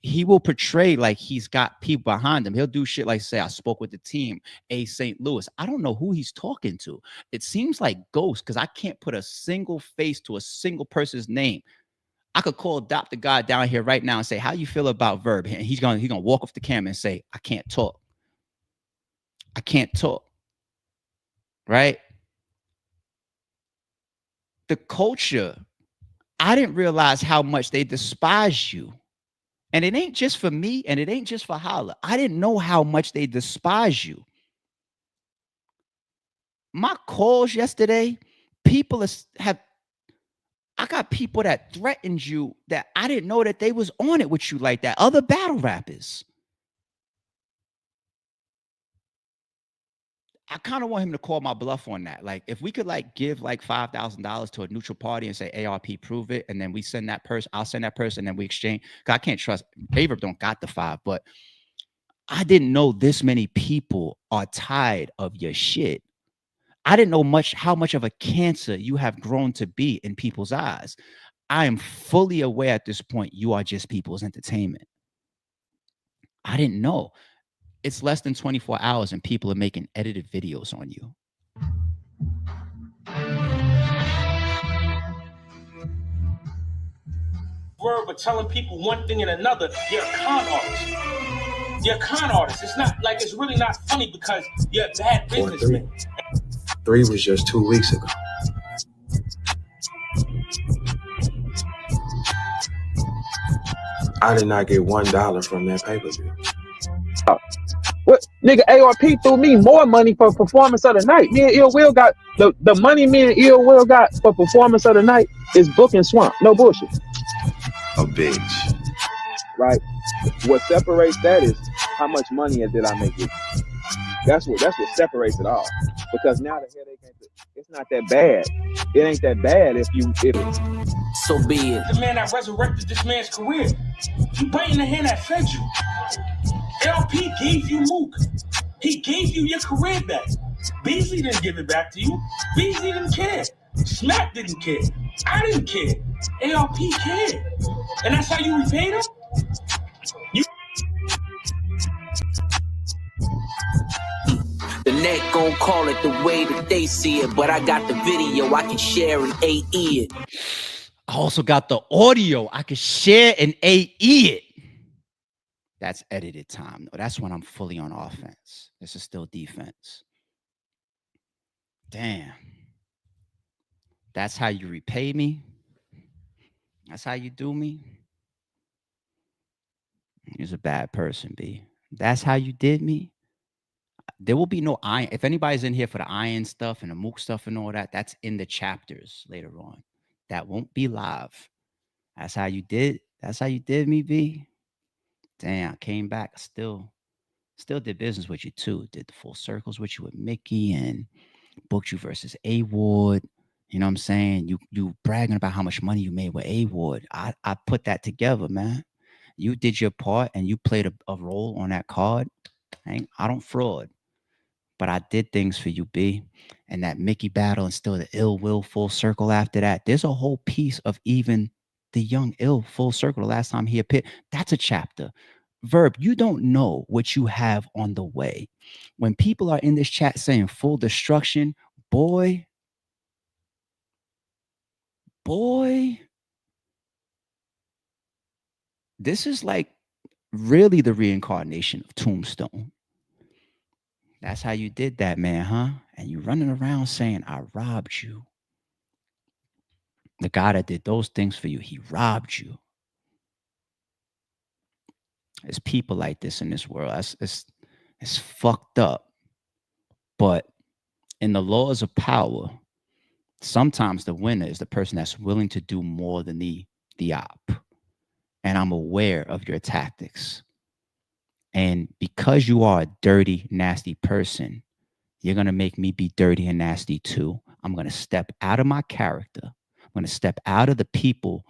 He will portray like he's got people behind him. He'll do shit like say, I spoke with the team, A St. Louis. I don't know who he's talking to. It seems like ghosts because I can't put a single face to a single person's name. I could call Dr. God down here right now and say, how you feel about Verb? And he's gonna walk off the camera and say, I can't talk. I can't talk. Right? The culture, I didn't realize how much they despise you. And it ain't just for me, and it ain't just for Holla. I didn't know how much they despise you. My calls yesterday, I got people that threatened you that I didn't know that they was on it with you like that. Other battle rappers. I kind of want him to call my bluff on that. Like, if we could like give like $5,000 to a neutral party and say ARP prove it, and then we send that person, I'll send that person, and then we exchange. Cause I can't trust Aye Verb don't got the 5, but I didn't know this many people are tired of your shit. I didn't know how much of a cancer you have grown to be in people's eyes. I am fully aware at this point you are just people's entertainment. I didn't know. It's less than 24 hours and people are making edited videos on you. Verb, but telling people one thing and another, you're a con artist. You're a con artist. It's not like, it's really not funny because you're a bad businessman. 3 was just 2 weeks ago. I did not get $1 from that pay-per-view. What nigga ARP threw me more money for performance of the night. Me and Ill Will got the money me and Ill Will got for performance of the night is booking Swamp. No bullshit. A bitch. Right. What separates that is how much money did I make it. That's what separates it all. Because now the headache it's not that bad. It ain't that bad if so be it. The man that resurrected this man's career. You biting the hand that fed you. LP gave you Mook. He gave you your career back. Beasley didn't give it back to you. Beasley didn't care. Smack didn't care. I didn't care. ARP cared. And that's how you repaid him? The net gon' call it the way that they see it, but I got the video I can share and AE it. I also got the audio I can share and AE it. That's edited time. No, that's when I'm fully on offense. This is still defense. Damn. That's how you repay me? That's how you do me? You're a bad person, B. That's how you did me? There will be no iron. If anybody's in here for the iron stuff and the Mook stuff and all that, that's in the chapters later on. That won't be live. That's how you did. That's how you did me, B. Damn, I came back. Still did business with you too. Did the full circles with you with Mickey and booked you versus A Ward. You know what I'm saying? You bragging about how much money you made with A Ward. I put that together, man. You did your part and you played a role on that card. I don't fraud. But I did things for you, B. And that Mickey battle and still the Ill Will full circle after that. There's a whole piece of even the young Ill full circle the last time he appeared. That's a chapter. Verb, you don't know what you have on the way. When people are in this chat saying full destruction, boy, this is like really the reincarnation of Tombstone. That's how you did that, man, huh? And you running around saying, I robbed you. The guy that did those things for you, he robbed you. There's people like this in this world. It's fucked up. But in the laws of power, sometimes the winner is the person that's willing to do more than the op. And I'm aware of your tactics. And because you are a dirty, nasty person, you're going to make me be dirty and nasty too. I'm going to step out of my character. I'm going to step out of the people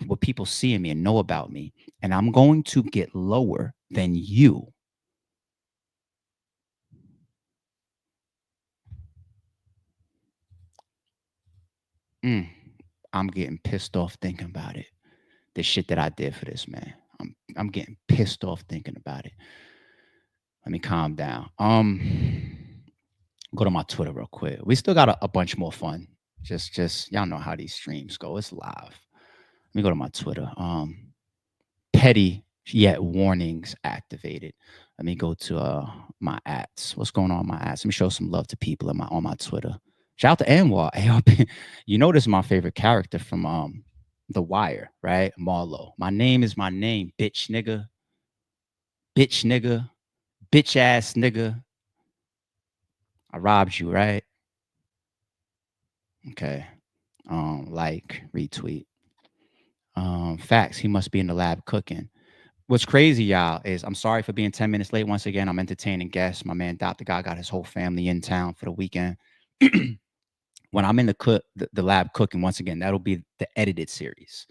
what people see in me and know about me. And I'm going to get lower than you. I'm getting pissed off thinking about it. The shit that I did for this man. I'm getting pissed off thinking about it. Let me calm down. Go to my Twitter real quick. We still got a bunch more fun. Just y'all know how these streams go. It's live. Let me go to my Twitter. Petty yet warnings activated. Let me go to my ads. What's going on in my ads? Let me show some love to people on my Twitter. Shout out to Anwar. You know this is my favorite character from The Wire, right? Marlo. My name is my name, bitch nigga. Bitch nigga. Bitch ass nigga. I robbed you, right? Okay. Like, retweet. Facts, he must be in the lab cooking. What's crazy, y'all, is I'm sorry for being 10 minutes late. Once again, I'm entertaining guests. My man, Dr. God, got his whole family in town for the weekend. When I'm in the lab cooking, once again, that'll be the edited series.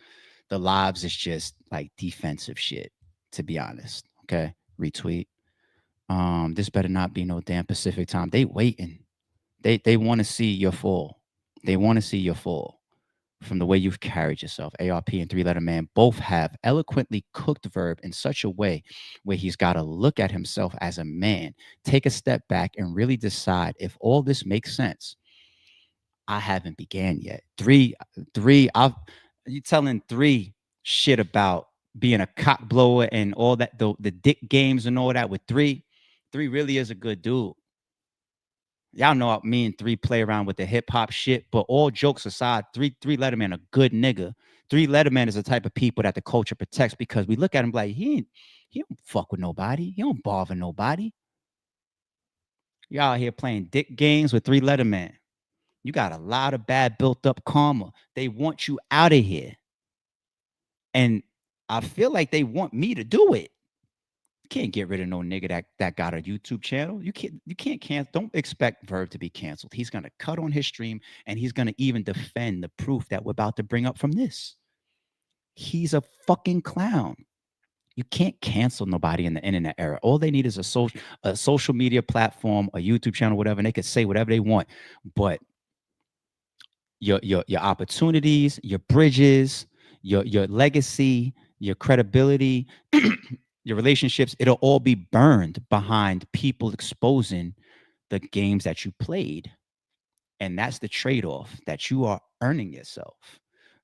The lives is just like defensive shit, to be honest. Okay, retweet. This better not be no damn Pacific time. They waiting. They want to see your fall. They want to see your fall from the way you've carried yourself. ARP and Three Letter Man both have eloquently cooked Verb in such a way where he's got to look at himself as a man, take a step back, and really decide if all this makes sense. I haven't began yet. Three, you telling Three shit about being a cock blower and all that, the dick games and all that with Three really is a good dude. Y'all know me and Three play around with the hip hop shit, but all jokes aside, Three Letterman a good nigga. Three Letterman is the type of people that the culture protects because we look at him like he don't fuck with nobody. He don't bother nobody. Y'all here playing dick games with Three Letterman. You got a lot of bad built up karma. They want you out of here. And I feel like they want me to do it. You can't get rid of no nigga that got a YouTube channel. You can't cancel. Don't expect Verb to be canceled. He's gonna cut on his stream and he's gonna even defend the proof that we're about to bring up from this. He's a fucking clown. You can't cancel nobody in the internet era. All they need is a social media platform, a YouTube channel, whatever, and they could say whatever they want. But your opportunities, your bridges, your legacy, your credibility, your relationships, it'll all be burned behind people exposing the games that you played. And that's the trade-off that you are earning yourself.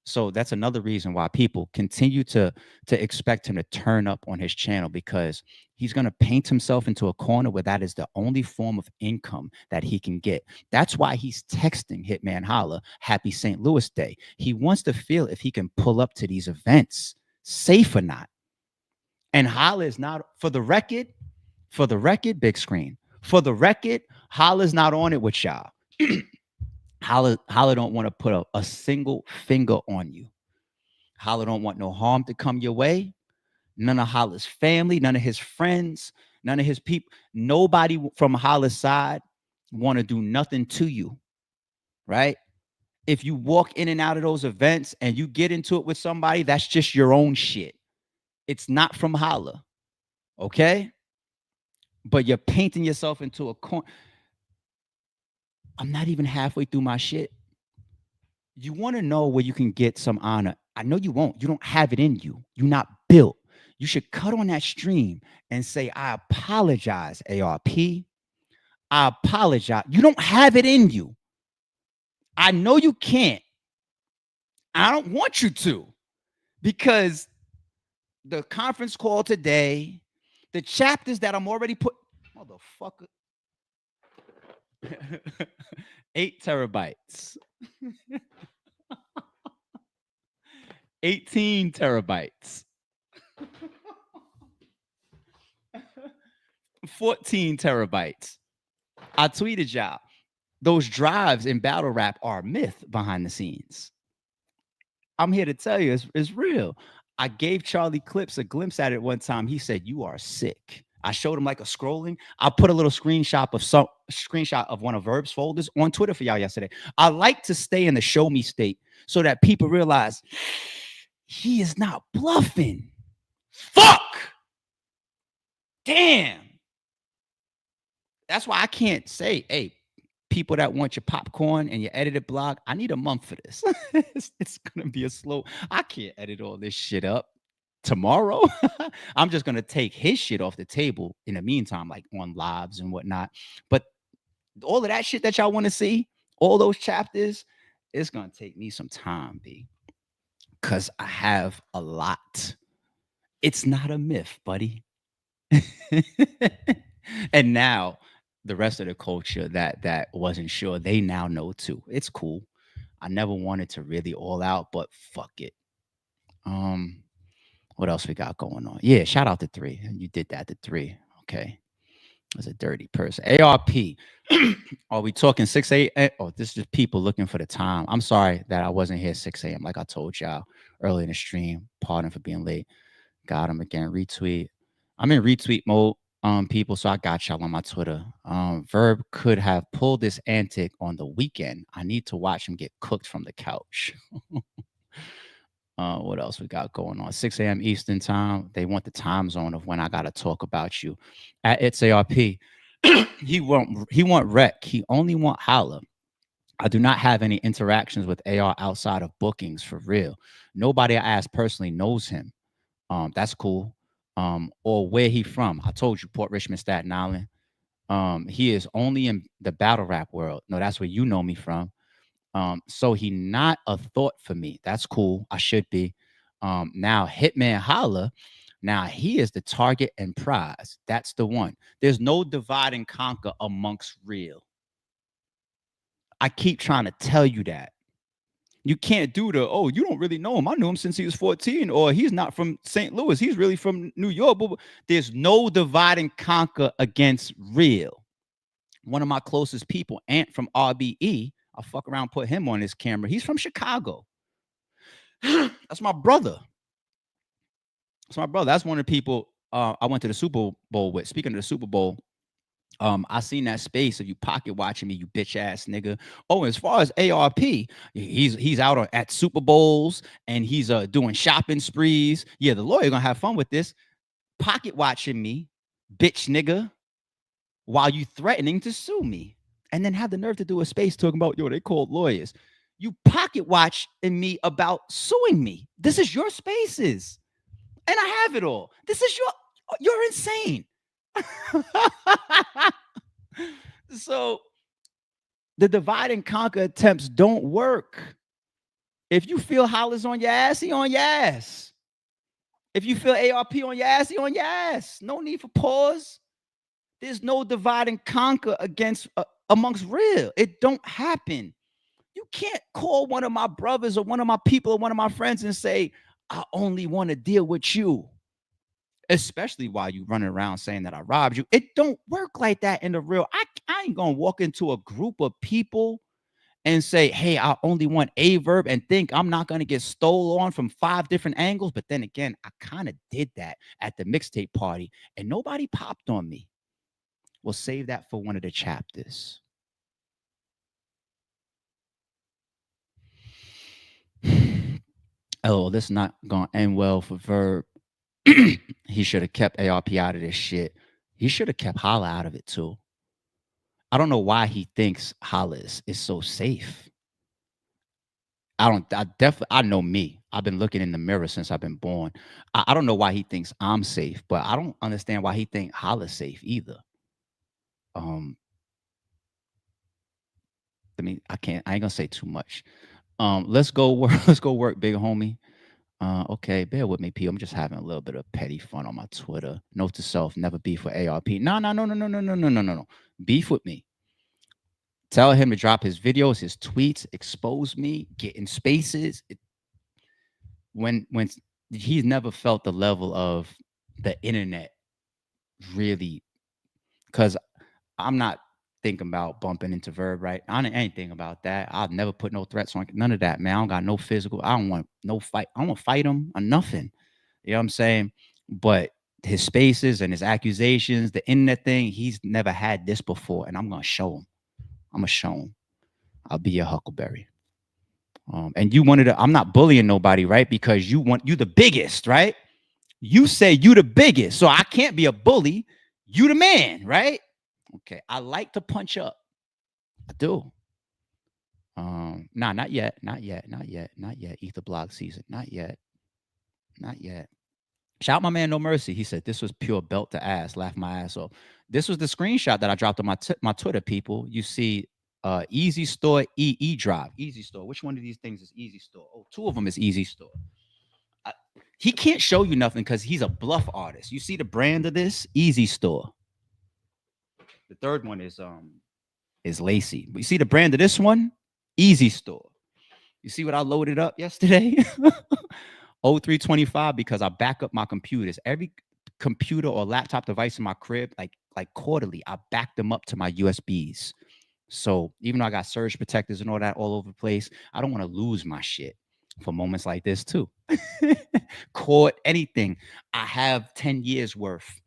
So that's another reason why people continue to expect him to turn up on his channel, because he's going to paint himself into a corner where that is the only form of income that he can get. That's why he's texting Hitman Holla Happy St. Louis Day. He wants to feel if he can pull up to these events safe or not. And Holla is not, for the record, big screen. For the record, Holla's not on it with y'all. Holla don't want to put a single finger on you. Holla don't want no harm to come your way. None of Holla's family, none of his friends, none of his people, nobody from Holla's side want to do nothing to you, right? If you walk in and out of those events and you get into it with somebody, that's just your own shit. It's not from Holla, okay? But you're painting yourself into a corner. I'm not even halfway through my shit. You want to know where you can get some honor. I know you won't. You don't have it in you. You're not built. You should cut on that stream and say, I apologize, ARP. I apologize. You don't have it in you. I know you can't. I don't want you to, because the conference call today, the chapters that I'm already motherfucker. 8 terabytes. 18 terabytes. 14 terabytes. I tweeted y'all. Those drives in battle rap are a myth behind the scenes. I'm here to tell you it's real. I gave Charlie Clips a glimpse at it one time. He said, "You are sick." I showed him like a scrolling. I put a little screenshot of one of Verb's folders on Twitter for y'all yesterday. I like to stay in the show me state so that people realize he is not bluffing. Fuck. Damn. That's why I can't say, hey, people that want your popcorn and your edited blog, I need a month for this. It's gonna be a slow. I can't edit all this shit up tomorrow. I'm just gonna take his shit off the table in the meantime, like on lives and whatnot. But all of that shit that y'all want to see, all those chapters, it's gonna take me some time, B. Cause I have a lot. It's not a myth, buddy. And now the rest of the culture that wasn't sure, they now know too. It's cool. I never wanted to really all out, but fuck it. What else we got going on? Yeah, shout out to 3. You did that to 3. Okay. That's a dirty person. ARP. Are we talking 6 a.m.? Oh, this is just people looking for the time. I'm sorry that I wasn't here 6 a.m. like I told y'all early in the stream. Pardon for being late. Got him again. Retweet. I'm in retweet mode, people, so I got y'all on my Twitter. Verb could have pulled this antic on the weekend. I need to watch him get cooked from the couch. What else we got going on? 6 a.m. Eastern time. They want the time zone of when I gotta talk about you. At It's ARP. He want rec. He only want holla. I do not have any interactions with AR outside of bookings for real. Nobody I asked personally knows him. That's cool. Or where he from. I told you, Port Richmond, Staten Island. He is only in the battle rap world. No, that's where you know me from. So he not a thought for me. That's cool. I should be. Now Hitman Holla. Now he is the target and prize. That's the one. There's no divide and conquer amongst real. I keep trying to tell you that. You can't do the, oh, you don't really know him. I knew him since he was 14, or he's not from St. Louis. He's really from New York. But there's no divide and conquer against real. One of my closest people, Ant from RBE, I'll fuck around, put him on his camera. He's from Chicago. That's my brother. That's my brother. That's one of the people I went to the Super Bowl with. Speaking of the Super Bowl, I seen that space of you pocket watching me, you bitch ass nigga. Oh, as far as ARP, he's out at Super Bowls and he's doing shopping sprees. Yeah, the lawyer gonna have fun with this. Pocket watching me, bitch nigga, while you threatening to sue me. And then have the nerve to do a space talking about, yo, they called lawyers. You pocket watching me about suing me. This is your spaces. And I have it all. This is you're insane. So the divide and conquer attempts don't work. If you feel Hollis on your ass, he on your ass. If you feel ARP on your ass, he on your ass. No need for pause. There's no divide and conquer amongst real. It don't happen. You can't call one of my brothers or one of my people or one of my friends and say, I only want to deal with you. Especially while you running around saying that I robbed you. It don't work like that in the real. I ain't gonna walk into a group of people and say, hey, I only want Aye Verb and think I'm not gonna get stole on from 5 different angles. But then again, I kind of did that at the mixtape party and nobody popped on me. We'll save that for one of the chapters. Oh, this is not gonna end well for Verb. He should have kept ARP out of this shit. He should have kept Holla out of it too. I don't know why he thinks Holla is so safe. I know me. I've been looking in the mirror since I've been born. I don't know why he thinks I'm safe, but I don't understand why he thinks Holla's safe either. I mean, I ain't gonna say too much. Let's go work, big homie. Okay, bear with me, P. I'm just having a little bit of petty fun on my Twitter. Note to self: never beef with ARP. No. Beef with me. Tell him to drop his videos, his tweets, expose me, get in spaces. When he's never felt the level of the internet, really, because I'm not thinking about bumping into Verb, right? I ain't thinking about that. I've never put no threats on none of that, man. I don't got no physical. I don't want no fight. I don't want to fight him or nothing. You know what I'm saying? But his spaces and his accusations, the internet thing, he's never had this before. And I'm going to show him. I'm going to show him. I'll be your Huckleberry. And you wanted to, I'm not bullying nobody, right? Because you the biggest, right? You say you the biggest, so I can't be a bully. You the man, right? Okay. I like to punch up. I do. Nah, not yet. Ether blog season. Not yet. Shout out my man No Mercy. He said this was pure belt to ass. Laugh my ass off. This was the screenshot that I dropped on my Twitter, people. You see Easy Store, EE Drive. Easy Store. Which one of these things is Easy Store? Oh, two of them is Easy Store. He can't show you nothing because he's a bluff artist. You see the brand of this? Easy Store. The third one is Lacey. But you see the brand of this one? Easy Store. You see what I loaded up yesterday? 0325, because I back up my computers. Every computer or laptop device in my crib, like quarterly, I back them up to my USBs. So even though I got surge protectors and all that all over the place, I don't want to lose my shit for moments like this too. Court, anything. I have 10 years worth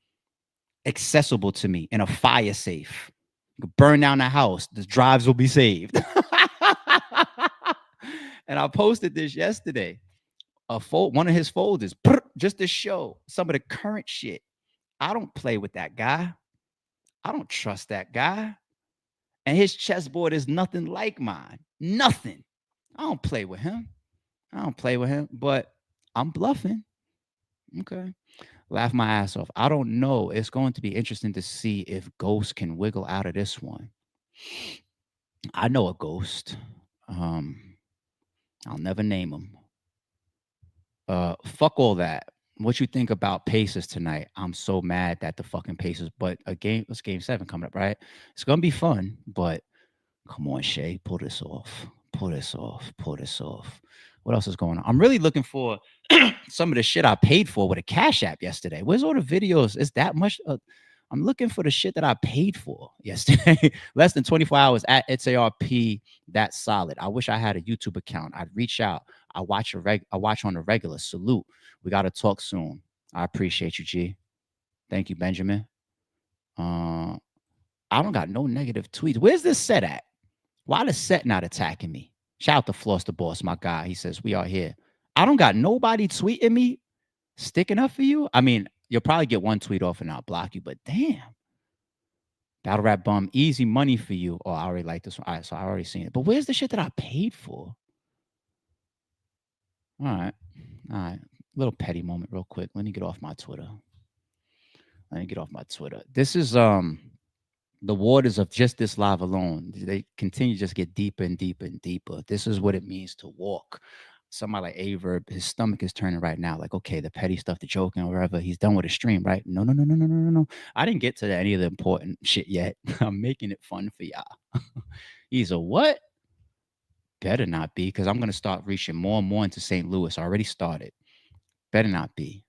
accessible to me in a fire safe. You can burn down the house. The drives will be saved. And I posted this yesterday. One of his folders, just to show some of the current shit. I don't play with that guy. I don't trust that guy. And his chessboard is nothing like mine. Nothing. I don't play with him. But I'm bluffing. Okay. Laugh my ass off. I don't know. It's going to be interesting to see if Ghost can wiggle out of this one. I know a ghost. I'll never name him. Fuck all that. What you think about Pacers tonight? I'm so mad that the fucking Pacers, but it's game 7 coming up, right? It's gonna be fun, but come on, Shay, pull this off. What else is going on? I'm really looking for some of the shit I paid for with a Cash App yesterday. Where's all the videos? Is that much? I'm looking for the shit that I paid for yesterday. Less than 24 hours at It's ARP. That's solid. I wish I had a YouTube account. I'd reach out. I watch on the regular. Salute. We got to talk soon. I appreciate you, G. Thank you, Benjamin. I don't got no negative tweets. Where's this set at? Why the set not attacking me? Shout out to Floss the Boss, my guy. He says, we are here. I don't got nobody tweeting me, sticking up for you. I mean, you'll probably get one tweet off and I'll block you, but damn. Battle Rap Bum, easy money for you. Oh, I already like this one. All right, so I already seen it. But where's the shit that I paid for? All right. Little petty moment real quick. Let me get off my Twitter. This is the waters of just this live alone. They continue to just get deeper and deeper and deeper. This is what it means to walk. Somebody like Aye Verb, his stomach is turning right now. Like, okay, the petty stuff, the joking, or whatever. He's done with the stream, right? No. I didn't get to any of the important shit yet. I'm making it fun for y'all. He's a what? Better not be, because I'm going to start reaching more and more into St. Louis. I already started. Better not be.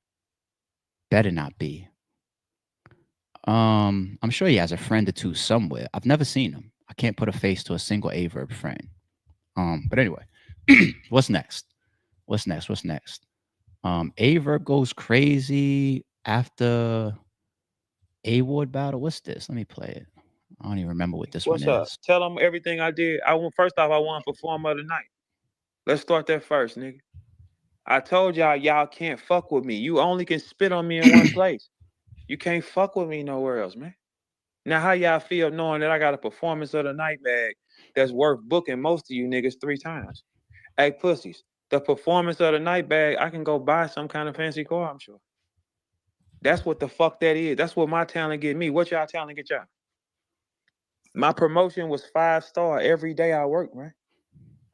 I'm sure he has a friend or two somewhere. I've never seen him. I can't put a face to a single Aye Verb friend. But anyway, what's next? Aye Verb goes crazy after A-Ward battle. What's this? Let me play it. I don't even remember what this one is. What's up? Tell them everything I did. First off, I won Performer of the Night. Let's start that first, nigga. I told y'all can't fuck with me. You only can spit on me in one place. You can't fuck with me nowhere else, man. Now, how y'all feel knowing that I got a Performance of the Night bag that's worth booking most of you niggas 3 times? Hey, pussies, the Performance of the Night bag, I can go buy some kind of fancy car, I'm sure. That's what the fuck that is. That's what my talent get me. What y'all talent get y'all? My promotion was 5-star every day I worked, man.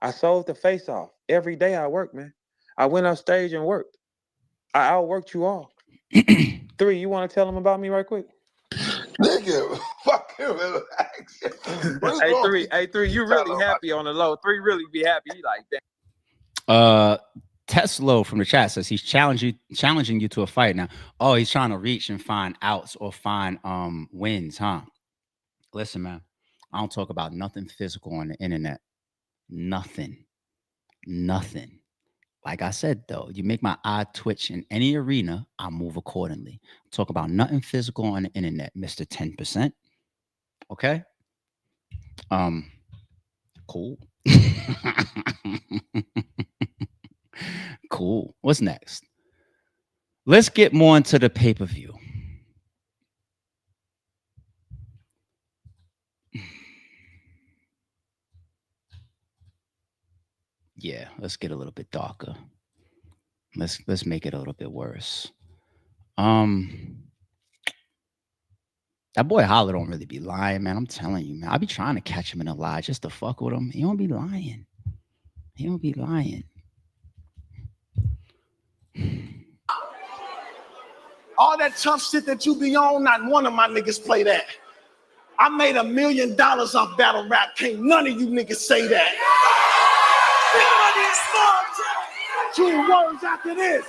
I sold the face off every day I worked, man. I went up stage and worked. I outworked you all. 3, you want to tell them about me right quick? Nigga, fucking relax. Hey, 3, you really happy on the low. 3 really be happy. He like that. Tesla from the chat says he's challenging you to a fight now. Oh, he's trying to reach and find outs or find wins, huh? Listen, man, I don't talk about nothing physical on the internet. Nothing. Like I said, though, you make my eye twitch in any arena, I move accordingly. Talk about nothing physical on the internet, Mr. 10%. Okay? Cool. Cool. What's next? Let's get more into the pay-per-view. Yeah, let's get a little bit darker. Let's make it a little bit worse. That boy Holler don't really be lying, man. I'm telling you, man. I be trying to catch him in a lie just to fuck with him. He don't be lying. He don't be lying. All that tough shit that you be on, not one of my niggas play that. I made $1 million off battle rap. Can't none of you niggas say that. Big money is small. 2 words after this.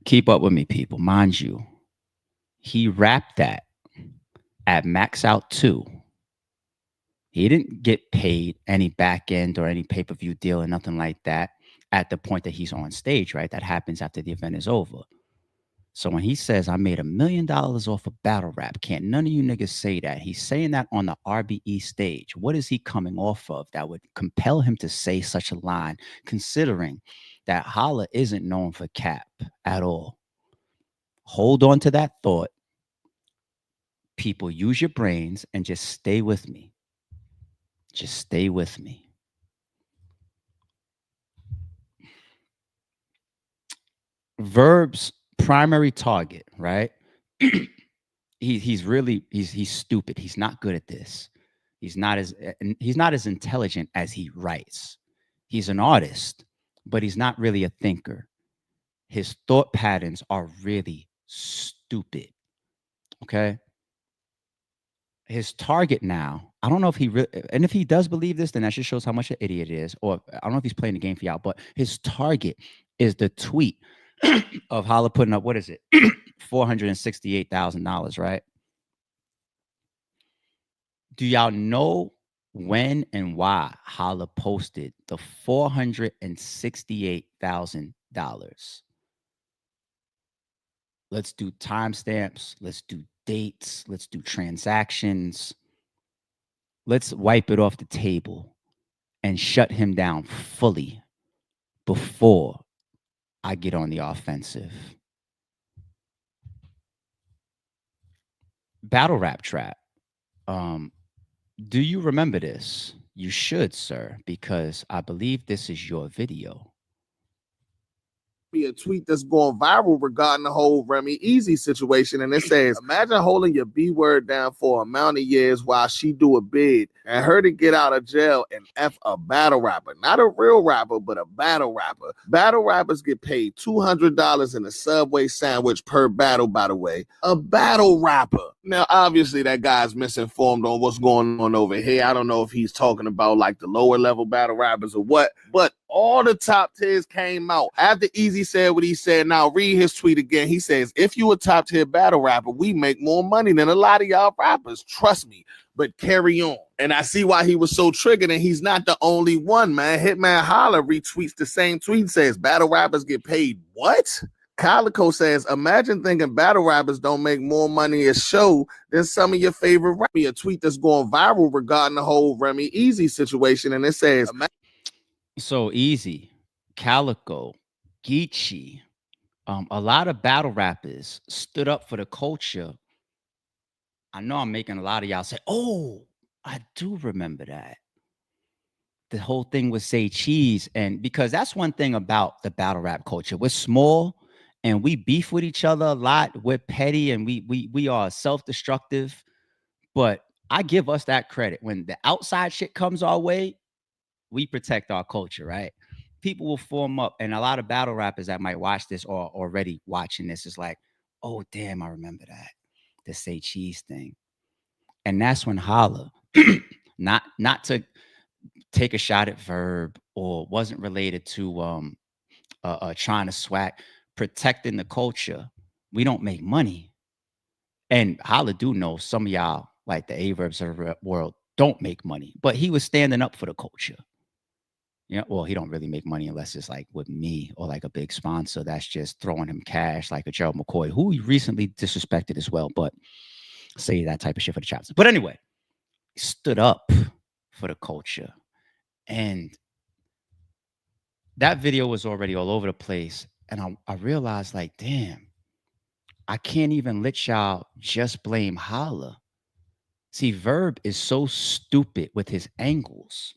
Keep up with me, people. Mind you, he rapped that at Max Out 2. He didn't get paid any back end or any pay-per-view deal or nothing like that at the point that he's on stage, right? That happens after the event is over. So when he says, I made $1 million off of battle rap, can't none of you niggas say that. He's saying that on the RBE stage. What is he coming off of that would compel him to say such a line, considering that Holla isn't known for cap at all? Hold on to that thought. People, use your brains and just stay with me. Just stay with me. Verb's primary target, right? he's stupid. He's not good at this. He's not as intelligent as he writes. He's an artist, but he's not really a thinker. His thought patterns are really stupid. Okay? His target now, I don't know if he really, and if he does believe this, then that just shows how much an idiot it is. Or I don't know if he's playing the game for y'all, but his target is the tweet of Holla putting up, what is it? $468,000, right? Do y'all know when and why Holla posted the $468,000? Let's do timestamps. Let's do dates. Let's do transactions. Let's wipe it off the table and shut him down fully before I get on the offensive. Battle rap trap. Do you remember this? You should, sir, because I believe this is your video. Be a tweet that's going viral regarding the whole Remy Easy situation, and it says, imagine holding your B word down for a amount of years while she do a bid and her to get out of jail and F a battle rapper. Not a real rapper, but a battle rapper. Battle rappers get paid $200 in a Subway sandwich per battle, by the way. A battle rapper. Now, obviously, that guy's misinformed on what's going on over here. I don't know if he's talking about like the lower level battle rappers or what, but all the top tiers came out. After Easy said what he said, now read his tweet again. He says, if you a top tier battle rapper, we make more money than a lot of y'all rappers. Trust me, but carry on. And I see why he was so triggered, and he's not the only one, man. Hitman Holla retweets the same tweet, says, battle rappers get paid what? Calico says, imagine thinking battle rappers don't make more money a show than some of your favorite rappers. A tweet that's going viral regarding the whole Remy Easy situation, and it says, so Easy, Calico, Geechee, a lot of battle rappers stood up for the culture. I know I'm making a lot of y'all say, oh, I do remember that. The whole thing with Say Cheese, and because that's one thing about the battle rap culture. We're small and we beef with each other a lot. We're petty and we are self-destructive, but I give us that credit. When the outside shit comes our way, we protect our culture, right? People will form up, and a lot of battle rappers that might watch this or already watching this is like, oh, damn, I remember that. The Say Cheese thing. And that's when Holla, not to take a shot at Verb or wasn't related to trying to swag, protecting the culture. We don't make money. And Holla do know some of y'all, like the Aye Verbs of the world, don't make money. But he was standing up for the culture. Yeah, well, he don't really make money unless it's like with me or like a big sponsor that's just throwing him cash, like a Gerald McCoy, who he recently disrespected as well. But say that type of shit for the chapters. But anyway, stood up for the culture. And that video was already all over the place. And I realized, like, damn, I can't even let y'all just blame Holla. See, Verb is so stupid with his angles.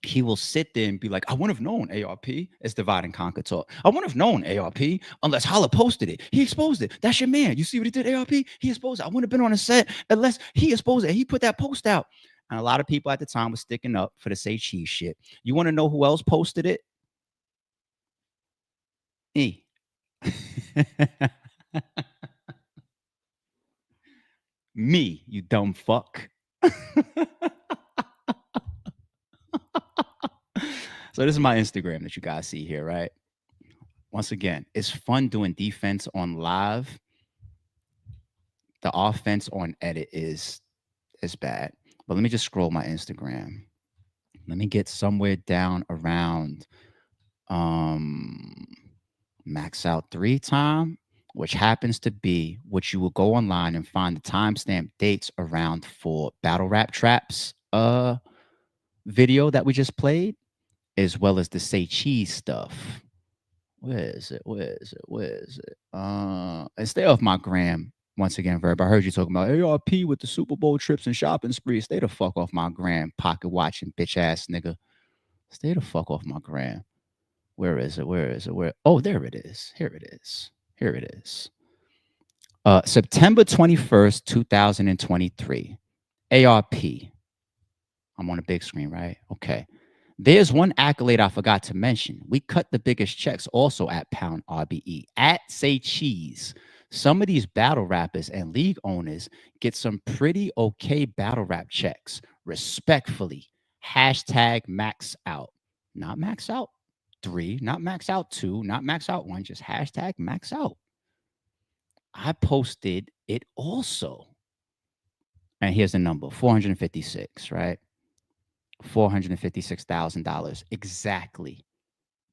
He will sit there and be like, I wouldn't have known ARP. It's divide and conquer talk. I wouldn't have known ARP unless Holla posted it. He exposed it. That's your man. You see what he did, ARP? He exposed it. I wouldn't have been on a set unless he exposed it. He put that post out. And a lot of people at the time were sticking up for the Say Cheese shit. You want to know who else posted it? E. Me, you dumb fuck. So this is my Instagram that you guys see here, right? Once again, it's fun doing defense on live. The offense on edit is bad. But let me just scroll my Instagram. Let me get somewhere down around max out 3 time, which happens to be what you will go online and find the timestamp dates around for Battle Rap Traps video that we just played, as well as the Say Cheese stuff. Where is it? And stay off my gram. Once again, Verb, I heard you talking about ARP with the Super Bowl trips and shopping sprees. Stay the fuck off my gram, pocket watching bitch ass nigga. Stay the fuck off my gram. Where is it? Oh, there it is. Here it is. September 21st, 2023. ARP. I'm on a big screen, right? Okay. There's one accolade I forgot to mention. We cut the biggest checks also at Pound RBE. At Say Cheese. Some of these battle rappers and league owners get some pretty okay battle rap checks. Respectfully. Hashtag max out. Not max out 3, not max out 2, not max out 1, just hashtag max out. I posted it also. And here's the number, 456, right? $456,000 exactly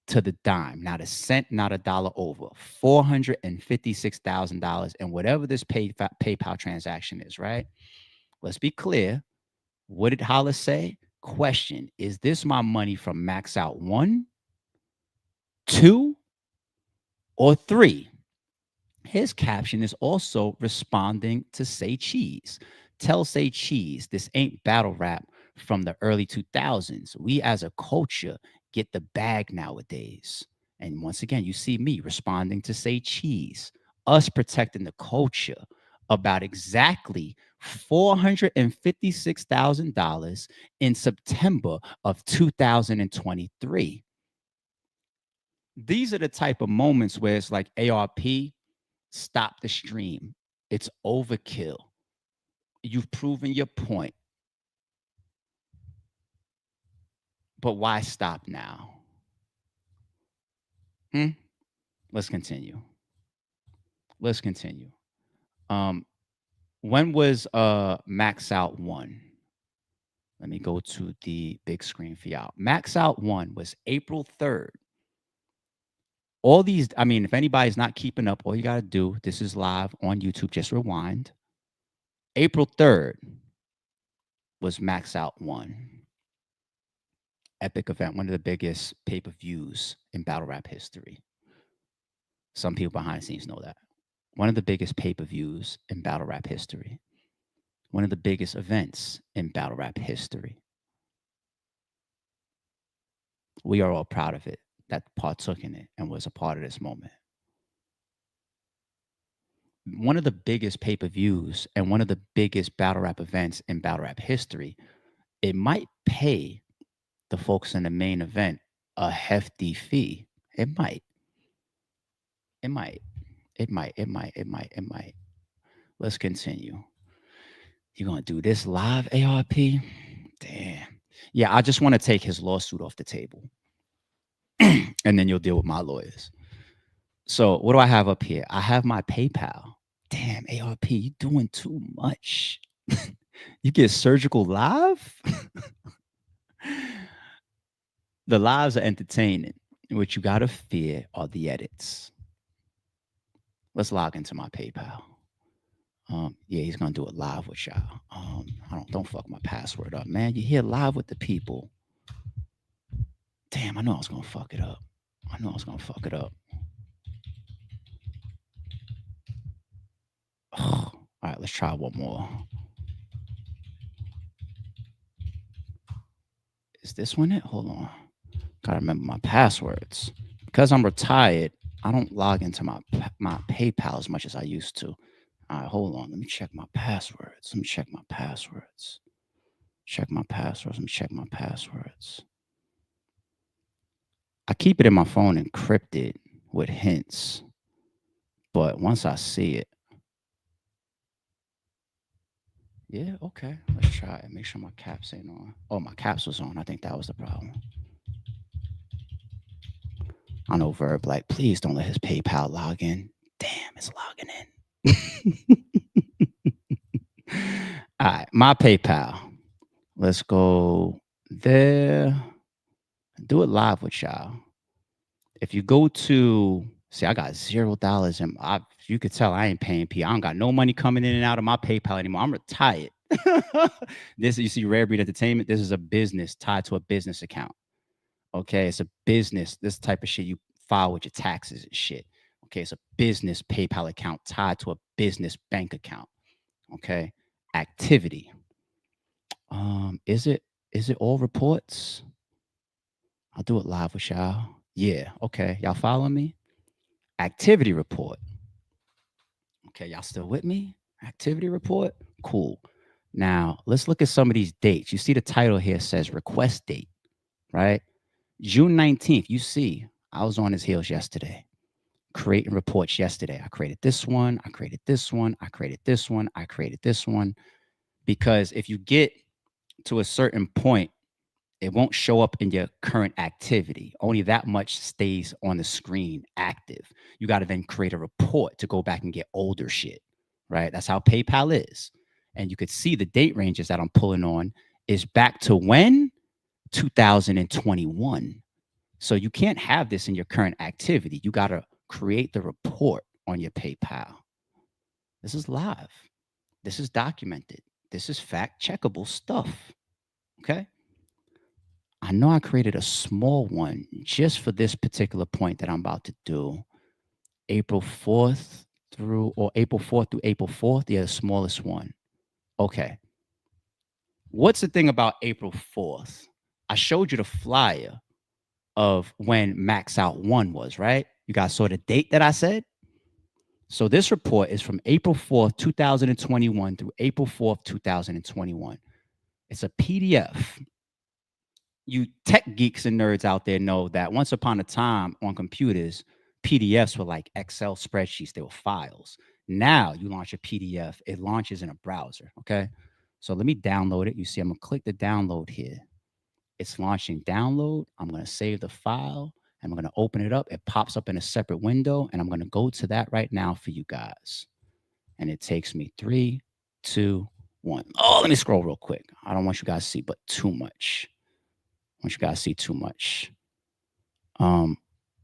to the dime, not a cent, not a dollar over. $456,000 and whatever this PayPal transaction is, right? Let's be clear. What did Holla say? Question, is this my money from max out 1, 2, or 3? His caption is also responding to Say Cheese. Tell Say Cheese this ain't battle rap from the early 2000s. We as a culture get the bag nowadays. And once again, you see me responding to Say Cheese, us protecting the culture about exactly $456,000 in September of 2023. These are the type of moments where it's like, ARP, stop the stream. It's overkill. You've proven your point. But why stop now? Let's continue. When was Max Out 1? Let me go to the big screen for y'all. Max Out 1 was April 3rd. All these, I mean, if anybody's not keeping up, all you got to do, this is live on YouTube, just rewind. April 3rd was Max Out 1. Epic event, one of the biggest pay-per-views in battle rap history. Some people behind the scenes know that. One of the biggest pay-per-views in battle rap history. One of the biggest events in battle rap history. We are all proud of it, that partook in it and was a part of this moment. One of the biggest pay-per-views and one of the biggest battle rap events in battle rap history. It might pay the folks in the main event a hefty fee. It might. Let's continue. You're going to do this live, ARP? Damn. Yeah, I just want to take his lawsuit off the table. And then you'll deal with my lawyers. So what do I have up here? I have my PayPal. Damn, ARP, you doing too much. You get surgical live? The lives are entertaining. What you got to fear are the edits. Let's log into my PayPal. Yeah, he's gonna do it live with y'all. Don't fuck my password up, man. You here live with the people. Damn, I know I was gonna fuck it up. All right, let's try one more. Is this one it? Hold on. Gotta remember my passwords. Because I'm retired, I don't log into my PayPal as much as I used to. All right, hold on. Let me check my passwords. I keep it in my phone encrypted with hints. But once I see it, yeah, okay. Let's try it. Make sure my caps ain't on. Oh, my caps was on. I think that was the problem. I know Verb, like, please don't let his PayPal log in. Damn, it's logging in. All right, my PayPal. Let's go there. Do it live with y'all. If you go to, see, I got $0 in. You could tell I ain't paying P. I don't got no money coming in and out of my PayPal anymore. I'm retired. This, you see, Rare Breed Entertainment. This is a business tied to a business account. Okay, it's a business. This type of shit you file with your taxes and shit. Okay, it's a business PayPal account tied to a business bank account. Okay, activity. Is it all reports? I'll do it live with y'all. Yeah, okay. Y'all follow me? Activity report. Okay, y'all still with me? Activity report? Cool. Now, let's look at some of these dates. You see the title here says request date, right? June 19th, you see, I was on his heels yesterday, creating reports yesterday. I created this one, I created this one, I created this one, I created this one. Because if you get to a certain point, it won't show up in your current activity. Only that much stays on the screen active. You got to then create a report to go back and get older shit, right? That's how PayPal is. And you could see the date ranges that I'm pulling on is back to when? 2021. So you can't have this in your current activity. You got to create the report on your PayPal. This is live. This is documented. This is fact checkable stuff. Okay. I know I created a small one just for this particular point that I'm about to do. April 4th through April 4th. Yeah, the smallest one. Okay. What's the thing about April 4th? I showed you the flyer of when Max Out 1 was, right? You guys saw the date that I said? So this report is from April 4th, 2021 through April 4th, 2021. It's a PDF. You tech geeks and nerds out there know that once upon a time on computers, PDFs were like Excel spreadsheets. They were files. Now you launch a PDF, it launches in a browser, okay? So let me download it. You see, I'm gonna click the download here. It's launching download. I'm gonna save the file. I'm gonna open it up. It pops up in a separate window, and I'm gonna go to that right now for you guys. And it takes me 3, 2, 1. Oh, let me scroll real quick. I don't want you guys to see but too much. I want you guys to see too much.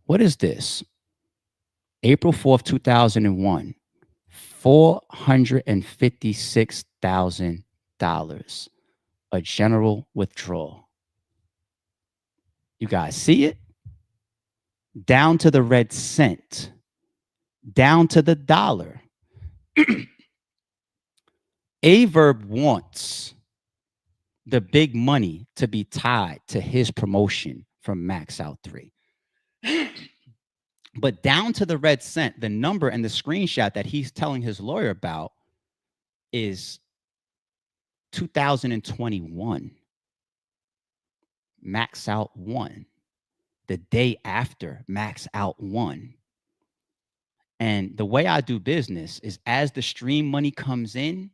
What is this? April 4th, 2001. $456,000. A general withdrawal. You guys see it? Down to the red cent. Down to the dollar. Aye Verb wants the big money to be tied to his promotion from Max Out 3. But down to the red cent, the number and the screenshot that he's telling his lawyer about is 2021. Max Out 1. The day after Max Out 1. And the way I do business is as the stream money comes in,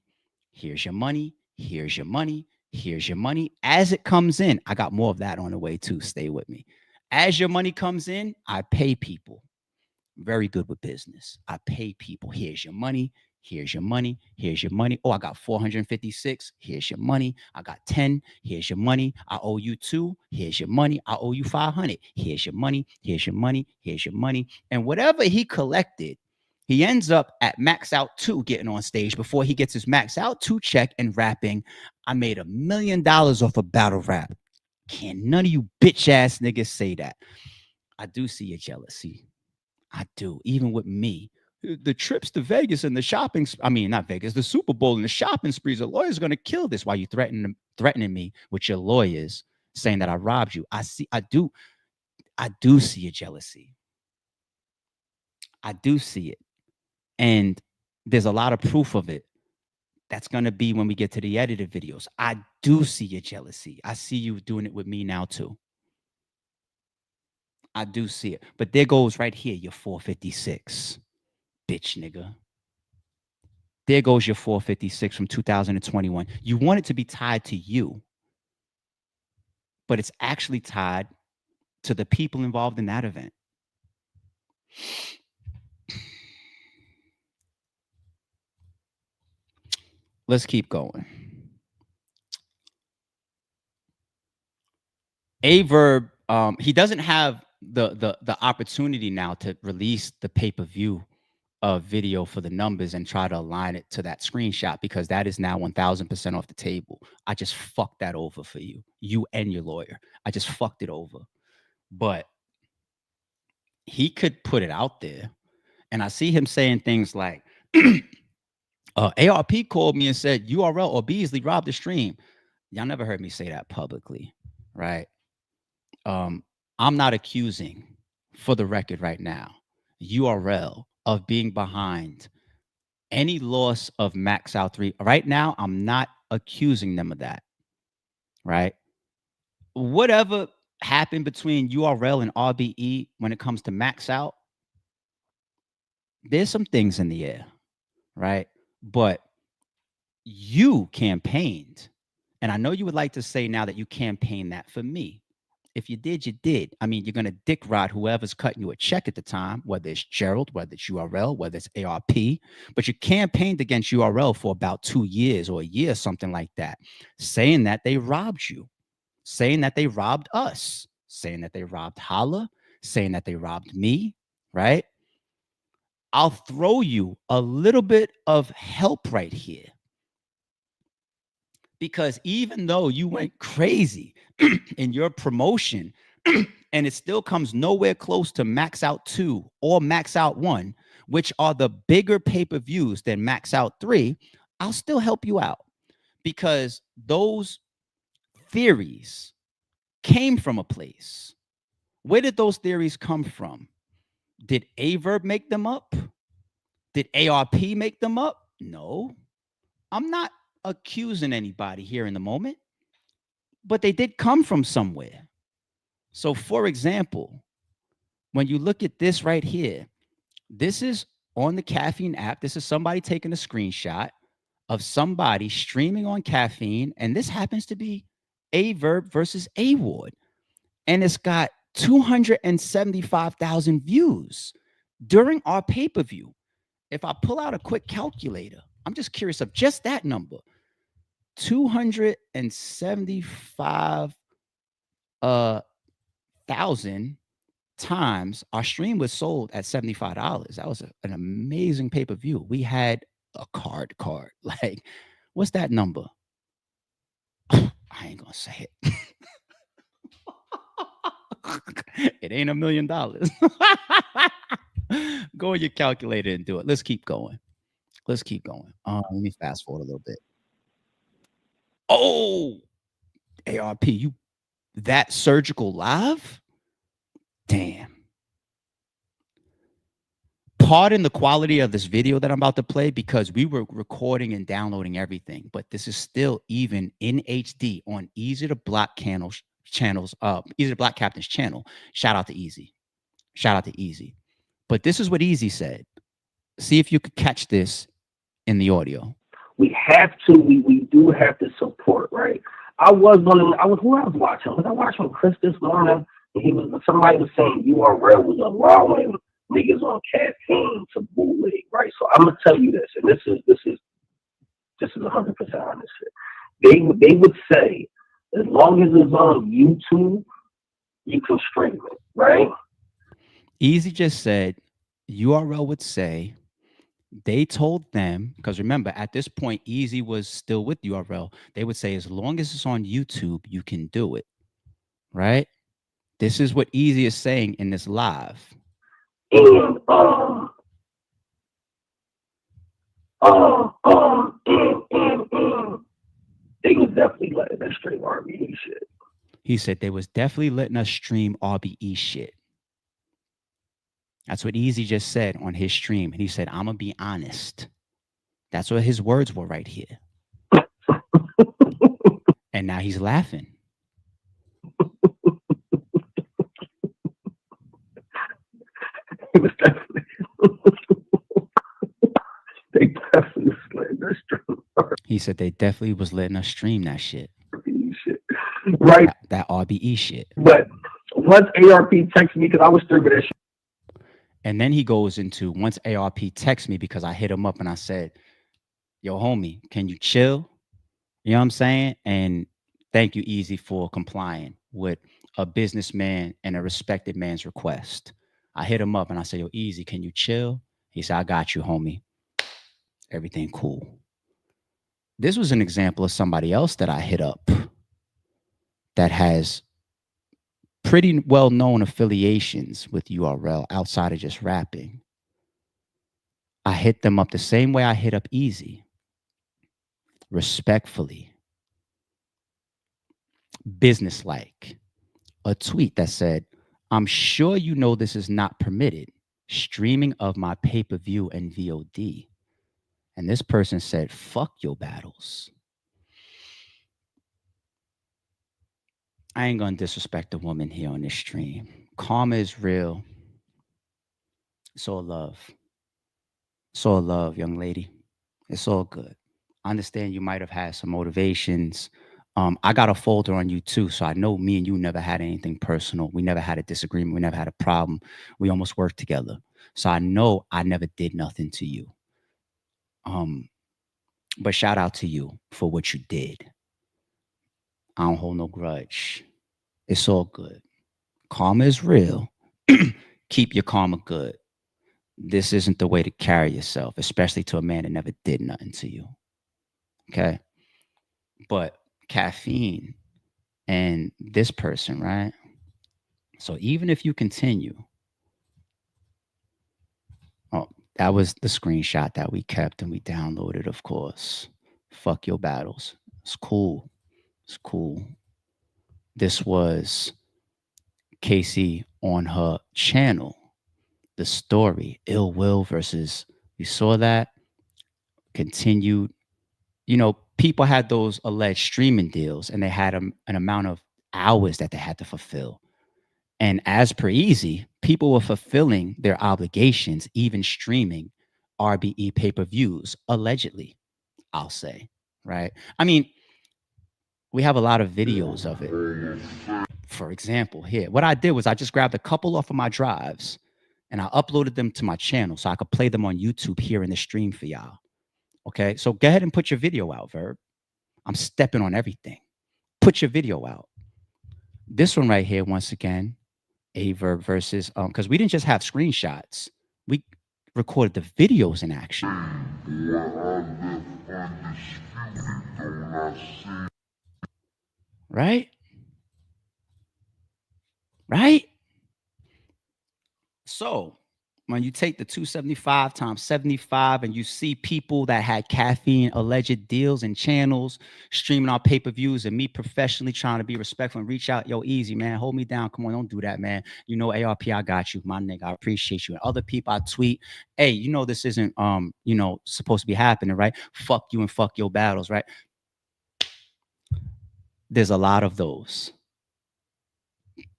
here's your money, here's your money, here's your money. As it comes in, I got more of that on the way too. Stay with me. As your money comes in, I pay people. Very good with business. I pay people. Here's your money. Here's your money. Here's your money. Oh, I got 456. Here's your money. I got 10. Here's your money. I owe you 2. Here's your money. I owe you 500. Here's your money. Here's your money. Here's your money. And whatever he collected, He ends up at Max Out 2 getting on stage before he gets his Max Out 2 check and rapping, I made $1 million off a battle rap. Can't none of you bitch ass niggas say that. I do see your jealousy. I do, even with me. The trips to Vegas and the shopping, not Vegas, the Super Bowl and the shopping sprees, a lawyer's going to kill this while you threatening me with your lawyers saying that I robbed you. I do see your jealousy. I do see it. And there's a lot of proof of it. That's going to be when we get to the edited videos. I do see your jealousy. I see you doing it with me now too. I do see it. But there goes right here, your 456. Bitch, nigga. There goes your 456 from 2021. You want it to be tied to you, but it's actually tied to the people involved in that event. Let's keep going. Aye Verb, he doesn't have the opportunity now to release the pay-per-view video for the numbers and try to align it to that screenshot, because that is now 1000% off the table. I just fucked that over for you and your lawyer. I just fucked it over. But he could put it out there, and I see him saying things like, ARP called me and said URL or Beasley robbed the stream. Y'all never heard me say that publicly, right? I'm not accusing, for the record right now, URL of being behind any loss of Max Out 3. Right now, I'm not accusing them of that, right? Whatever happened between URL and RBE when it comes to Max Out, there's some things in the air, right? But you campaigned, and I know you would like to say now that you campaigned that for me. If you did, you did. I mean, you're going to dick ride whoever's cutting you a check at the time, whether it's Gerald, whether it's URL, whether it's ARP, but you campaigned against URL for about 2 years or a year, something like that, saying that they robbed you, saying that they robbed us, saying that they robbed Holla, saying that they robbed me, right? I'll throw you a little bit of help right here. Because even though you went crazy in your promotion and it still comes nowhere close to Max Out 2 or Max Out 1, which are the bigger pay-per-views than Max Out 3, I'll still help you out, because those theories came from a place. Where did those theories come from? Did Aye Verb make them up? Did ARP make them up? No. I'm not accusing anybody here in the moment, but they did come from somewhere. So, for example, when you look at this right here, this is on the Caffeine app. This is somebody taking a screenshot of somebody streaming on Caffeine, and this happens to be Aye Verb versus A Ward, and it's got 275,000 views during our pay-per-view. If I pull out a quick calculator, I'm just curious of just that number. 275,000 times our stream was sold at $75. That was an amazing pay-per-view. We had a card. Like, what's that number? I ain't gonna say it. It ain't $1 million. Go in your calculator and do it. Let's keep going. Let me fast forward a little bit. Oh, ARP, you that surgical live? Damn. Pardon the quality of this video that I'm about to play, because we were recording and downloading everything, but this is still even in HD on Easy to Block channels, Easy to Block Captain's channel. Shout out to Easy. But this is what Easy said. See if you could catch this in the audio. We have to, we do have to support, right? Who I was watching? Was I watching Chris this morning? And somebody was saying URL was allowing niggas on Caffeine to bootleg, right? So I'm gonna tell you this, and this is 100% honest shit. They would say, as long as it's on YouTube, you can stream it, right? Easy just said URL would say, They told them, because remember, at this point, Easy was still with URL. They would say, as long as it's on YouTube, you can do it. Right? This is what Easy is saying in this live. And they was definitely letting us stream RBE shit. He said they was definitely letting us stream RBE shit. That's what Easy just said on his stream. And he said, I'm going to be honest. That's what his words were right here. And now he's laughing. It was definitely they definitely was letting us stream. He said they definitely was letting us stream that shit. Right. That RBE shit. But once ARP texted me, because I was streaming that shit. And then he goes into, once ARP texts me, because I hit him up and I said, yo, homie, can you chill? You know what I'm saying? And thank you, Easy, for complying with a businessman and a respected man's request. I hit him up and I said, yo, Easy, can you chill? He said, I got you, homie. Everything cool. This was an example of somebody else that I hit up that has pretty well-known affiliations with URL outside of just rapping. I hit them up the same way I hit up Easy. Respectfully. Businesslike. A tweet that said, I'm sure you know this is not permitted. Streaming of my pay-per-view and VOD. And this person said, fuck your battles. I ain't going to disrespect a woman here on this stream. Karma is real. It's all love. It's all love, young lady. It's all good. I understand you might have had some motivations. I got a folder on you too, so I know me and you never had anything personal. We never had a disagreement. We never had a problem. We almost worked together. So I know I never did nothing to you. But shout out to you for what you did. I don't hold no grudge. It's all good. Karma is real. Keep your karma good. This isn't the way to carry yourself, especially to a man that never did nothing to you. Okay? But caffeine and this person, right? So even if you continue, oh, that was the screenshot that we kept and we downloaded, of course. Fuck your battles. It's cool. It's cool. This was Casey on her channel. The story, Ill Will versus, you saw that? Continued. You know, people had those alleged streaming deals and they had an amount of hours that they had to fulfill. And as per Easy, people were fulfilling their obligations, even streaming RBE pay-per-views, allegedly, I'll say, right? I mean, we have a lot of videos of it. For example, here, what I did was I just grabbed a couple off of my drives and I uploaded them to my channel so I could play them on YouTube here in the stream for y'all. Okay, so go ahead and put your video out, Verb. I'm stepping on everything. Put your video out. This one right here, once again, Aye Verb versus, because we didn't just have screenshots. We recorded the videos in action. Right? Right? So when you take the 275 times 75 and you see people that had caffeine alleged deals and channels streaming our pay-per-views and me professionally trying to be respectful and reach out, yo, Easy, man, hold me down. Come on, don't do that, man. You know, ARP, I got you, my nigga. I appreciate you. And other people I tweet, hey, you know, this isn't, you know, supposed to be happening, right? Fuck you and fuck your battles, right? There's a lot of those.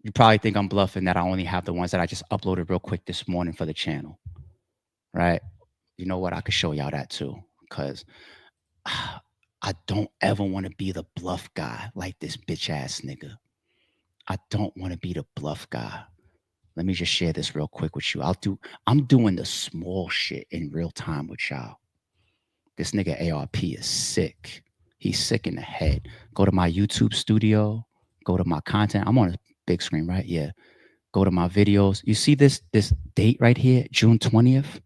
You probably think I'm bluffing that I only have the ones that I just uploaded real quick this morning for the channel, right? You know what? I could show y'all that too, because I don't ever want to be the bluff guy like this bitch ass nigga. I don't want to be the bluff guy. Let me just share this real quick with you. I'm doing the small shit in real time with y'all. This nigga ARP is sick. He's sick in the head. Go to my YouTube studio. Go to my content. I'm on a big screen, right? Yeah. Go to my videos. You see this date right here, June 20th?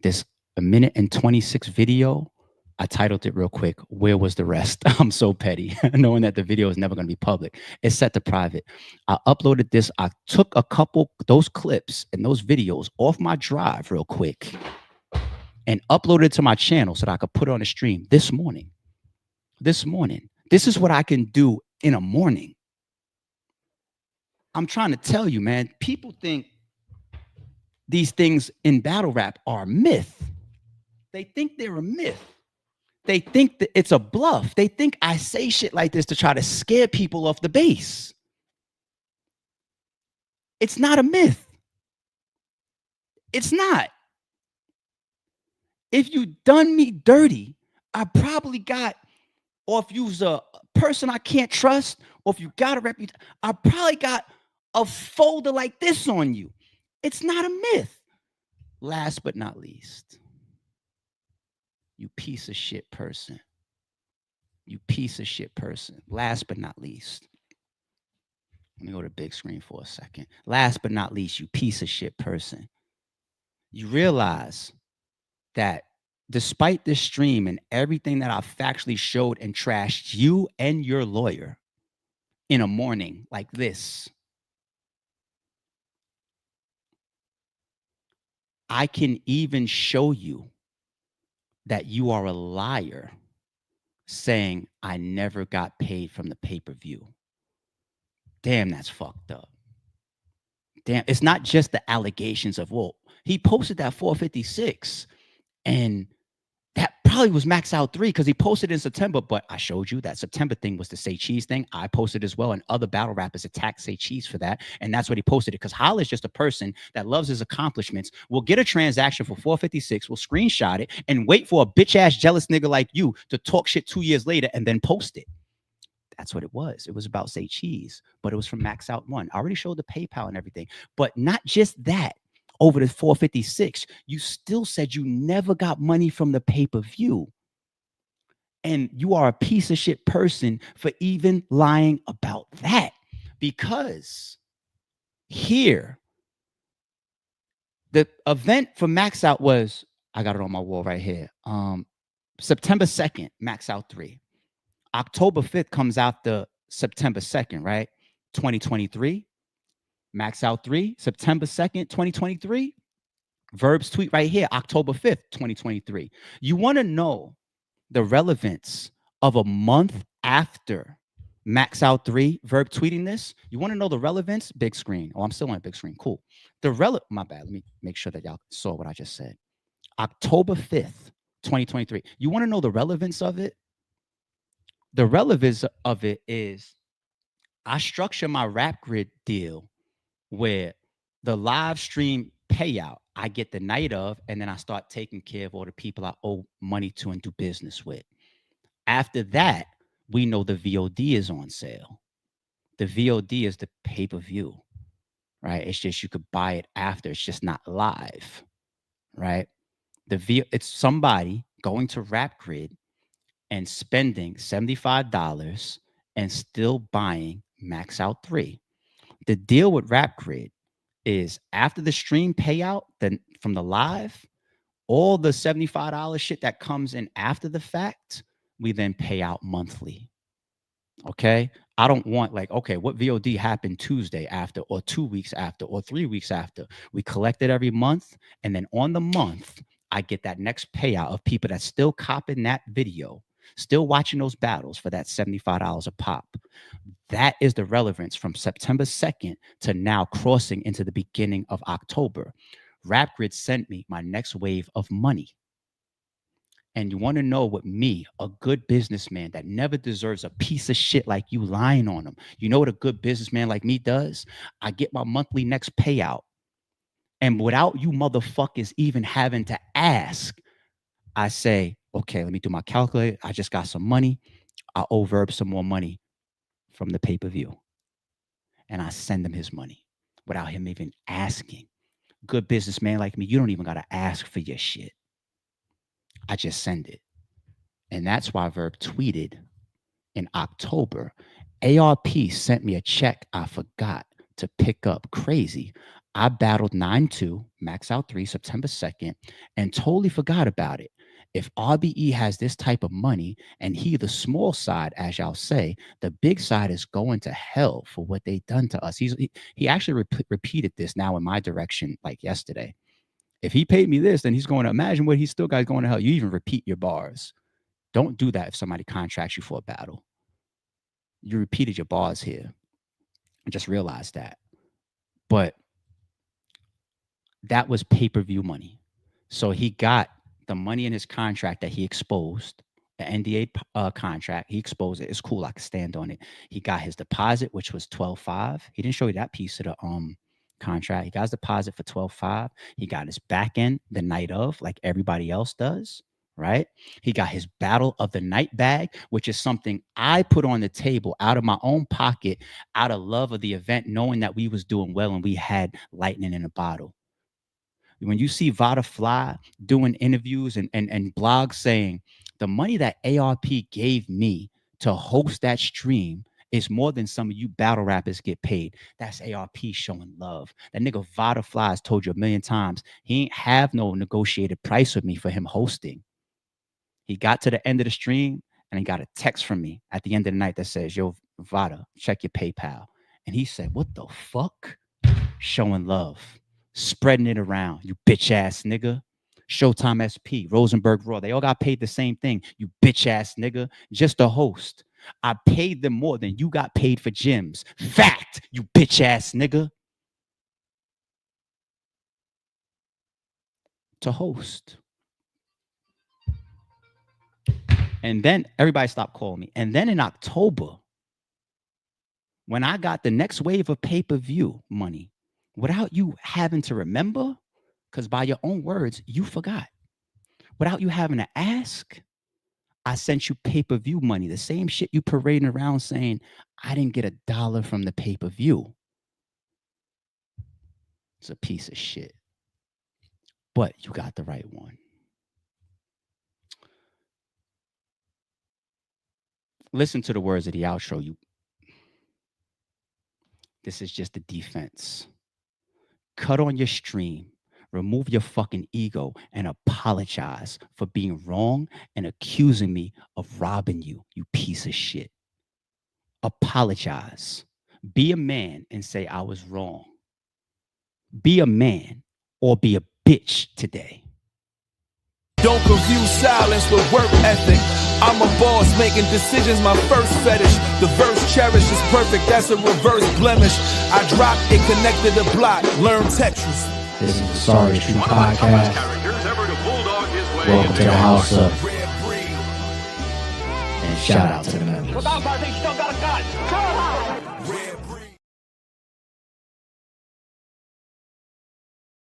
This a minute and 26 video. I titled it real quick, "Where was the rest?" I'm so petty, knowing that the video is never going to be public. It's set to private. I uploaded this. I took a couple those clips and those videos off my drive real quick and uploaded it to my channel so that I could put it on the stream this morning. This morning. This is what I can do in a morning. I'm trying to tell you, man, people think these things in battle rap are a myth. They think they're a myth. They think that it's a bluff. They think I say shit like this to try to scare people off the base. It's not a myth. It's not. If you done me dirty, I probably got, or if you's a person I can't trust, or if you got a reputation, I probably got a folder like this on you. It's not a myth. Last but not least, you piece of shit person. You piece of shit person. Last but not least. Let me go to big screen for a second. Last but not least, you piece of shit person. You realize that despite this stream and everything that I factually showed and trashed you and your lawyer in a morning like this, I can even show you that you are a liar saying I never got paid from the pay-per-view. Damn, that's fucked up. Damn, it's not just the allegations of, well, he posted that 456 and that probably was Max Out 3 because he posted in September, but I showed you that September thing was the Say Cheese thing. I posted as well, and other battle rappers attacked Say Cheese for that, and that's what he posted it because Holla is just a person that loves his accomplishments, will get a transaction for 456, will screenshot it, and wait for a bitch-ass jealous nigga like you to talk shit 2 years later and then post it. That's what it was. It was about Say Cheese, but it was from Max Out 1. I already showed the PayPal and everything, but not just that. Over the 456, you still said you never got money from the pay-per-view. And you are a piece of shit person for even lying about that. Because here, the event for Max Out was, I got it on my wall right here. September 2nd, Max Out 3. October 5th comes out the September 2nd, right? 2023. Max Out 3, September 2nd, 2023. Verb's tweet right here, October 5th, 2023. You want to know the relevance of a month after Max Out 3, Verb tweeting this? You want to know the relevance? Big screen. Oh, I'm still on big screen. Cool. My bad. Let me make sure that y'all saw what I just said. October 5th, 2023. You want to know the relevance of it? The relevance of it is I structure my Rap Grid deal where the live stream payout I get the night of, and then I start taking care of all the people I owe money to and do business with. After that, we know the VOD is on sale. The VOD is the pay-per-view, right? It's just you could buy it after. It's just not live, right? It's somebody going to Rap Grid and spending $75 and still buying Max Out 3. The deal with Rap Grid is after the stream payout, then from the live, all the $75 shit that comes in after the fact, we then pay out monthly. Okay. I don't want like, okay, what VOD happened Tuesday after, or 2 weeks after, or 3 weeks after. We collect it every month. And then on the month, I get that next payout of people that still copping that video, still watching those battles for that $75 a pop. That is the relevance from September 2nd to now crossing into the beginning of October. Rap Grid sent me my next wave of money. And you want to know what me, a good businessman that never deserves a piece of shit like you lying on him. You know what a good businessman like me does? I get my monthly next payout. And without you motherfuckers even having to ask, I say, okay, let me do my calculator. I just got some money. I owe Verb some more money from the pay-per-view. And I send him his money without him even asking. Good businessman like me, you don't even got to ask for your shit. I just send it. And that's why Verb tweeted in October, ARP sent me a check I forgot to pick up. Crazy. I battled 9-2, max out 3, September 2nd, and totally forgot about it. If RBE has this type of money and he the small side, as y'all say, the big side is going to hell for what they done to us. He actually repeated this now in my direction like yesterday. If he paid me this, then he's going to imagine what he still got going to hell. You even repeat your bars. Don't do that if somebody contracts you for a battle. You repeated your bars here. Just realize that. But that was pay-per-view money. So he got the money in his contract that he exposed, the NDA contract. He exposed it. It's cool. I can stand on it. He got his deposit, which was $12,500. He didn't show you that piece of the contract. He got his deposit for $12,500. He got his back end the night of, like everybody else does, right? He got his battle of the night bag, which is something I put on the table out of my own pocket, out of love of the event, knowing that we was doing well and we had lightning in a bottle. When you see Vada Fly doing interviews and blogs saying the money that ARP gave me to host that stream is more than some of you battle rappers get paid. That's ARP showing love. That nigga Vada Fly has told you a million times. He ain't have no negotiated price with me for him hosting. He got to the end of the stream and he got a text from me at the end of the night that says, yo, Vada, check your PayPal. And he said, what the fuck? Showing love. Spreading it around, you bitch ass nigga. Showtime SP, Rosenberg Raw, they all got paid the same thing, you bitch ass nigga. Just a host. I paid them more than you got paid for gyms. Fact, you bitch ass nigga. To host. And then everybody stopped calling me. And then in October, when I got the next wave of pay-per-view money, without you having to remember, because by your own words, you forgot. Without you having to ask, I sent you pay-per-view money. The same shit you parading around saying, I didn't get $1 from the pay-per-view. It's a piece of shit. But you got the right one. Listen to the words of the outro. This is just the defense. Cut on your stream, remove your fucking ego, and apologize for being wrong and accusing me of robbing you, you piece of shit. Apologize. Be a man and say I was wrong. Be a man or be a bitch today. Don't confuse silence with work ethic. I'm a boss making decisions, my first fetish. The verse cherished is perfect, that's a reverse blemish. I dropped it, connected the block, learn Tetris. This is the Sorry Street Podcast. Welcome to the house of. And shout out to the members. Without my, they still got a gun.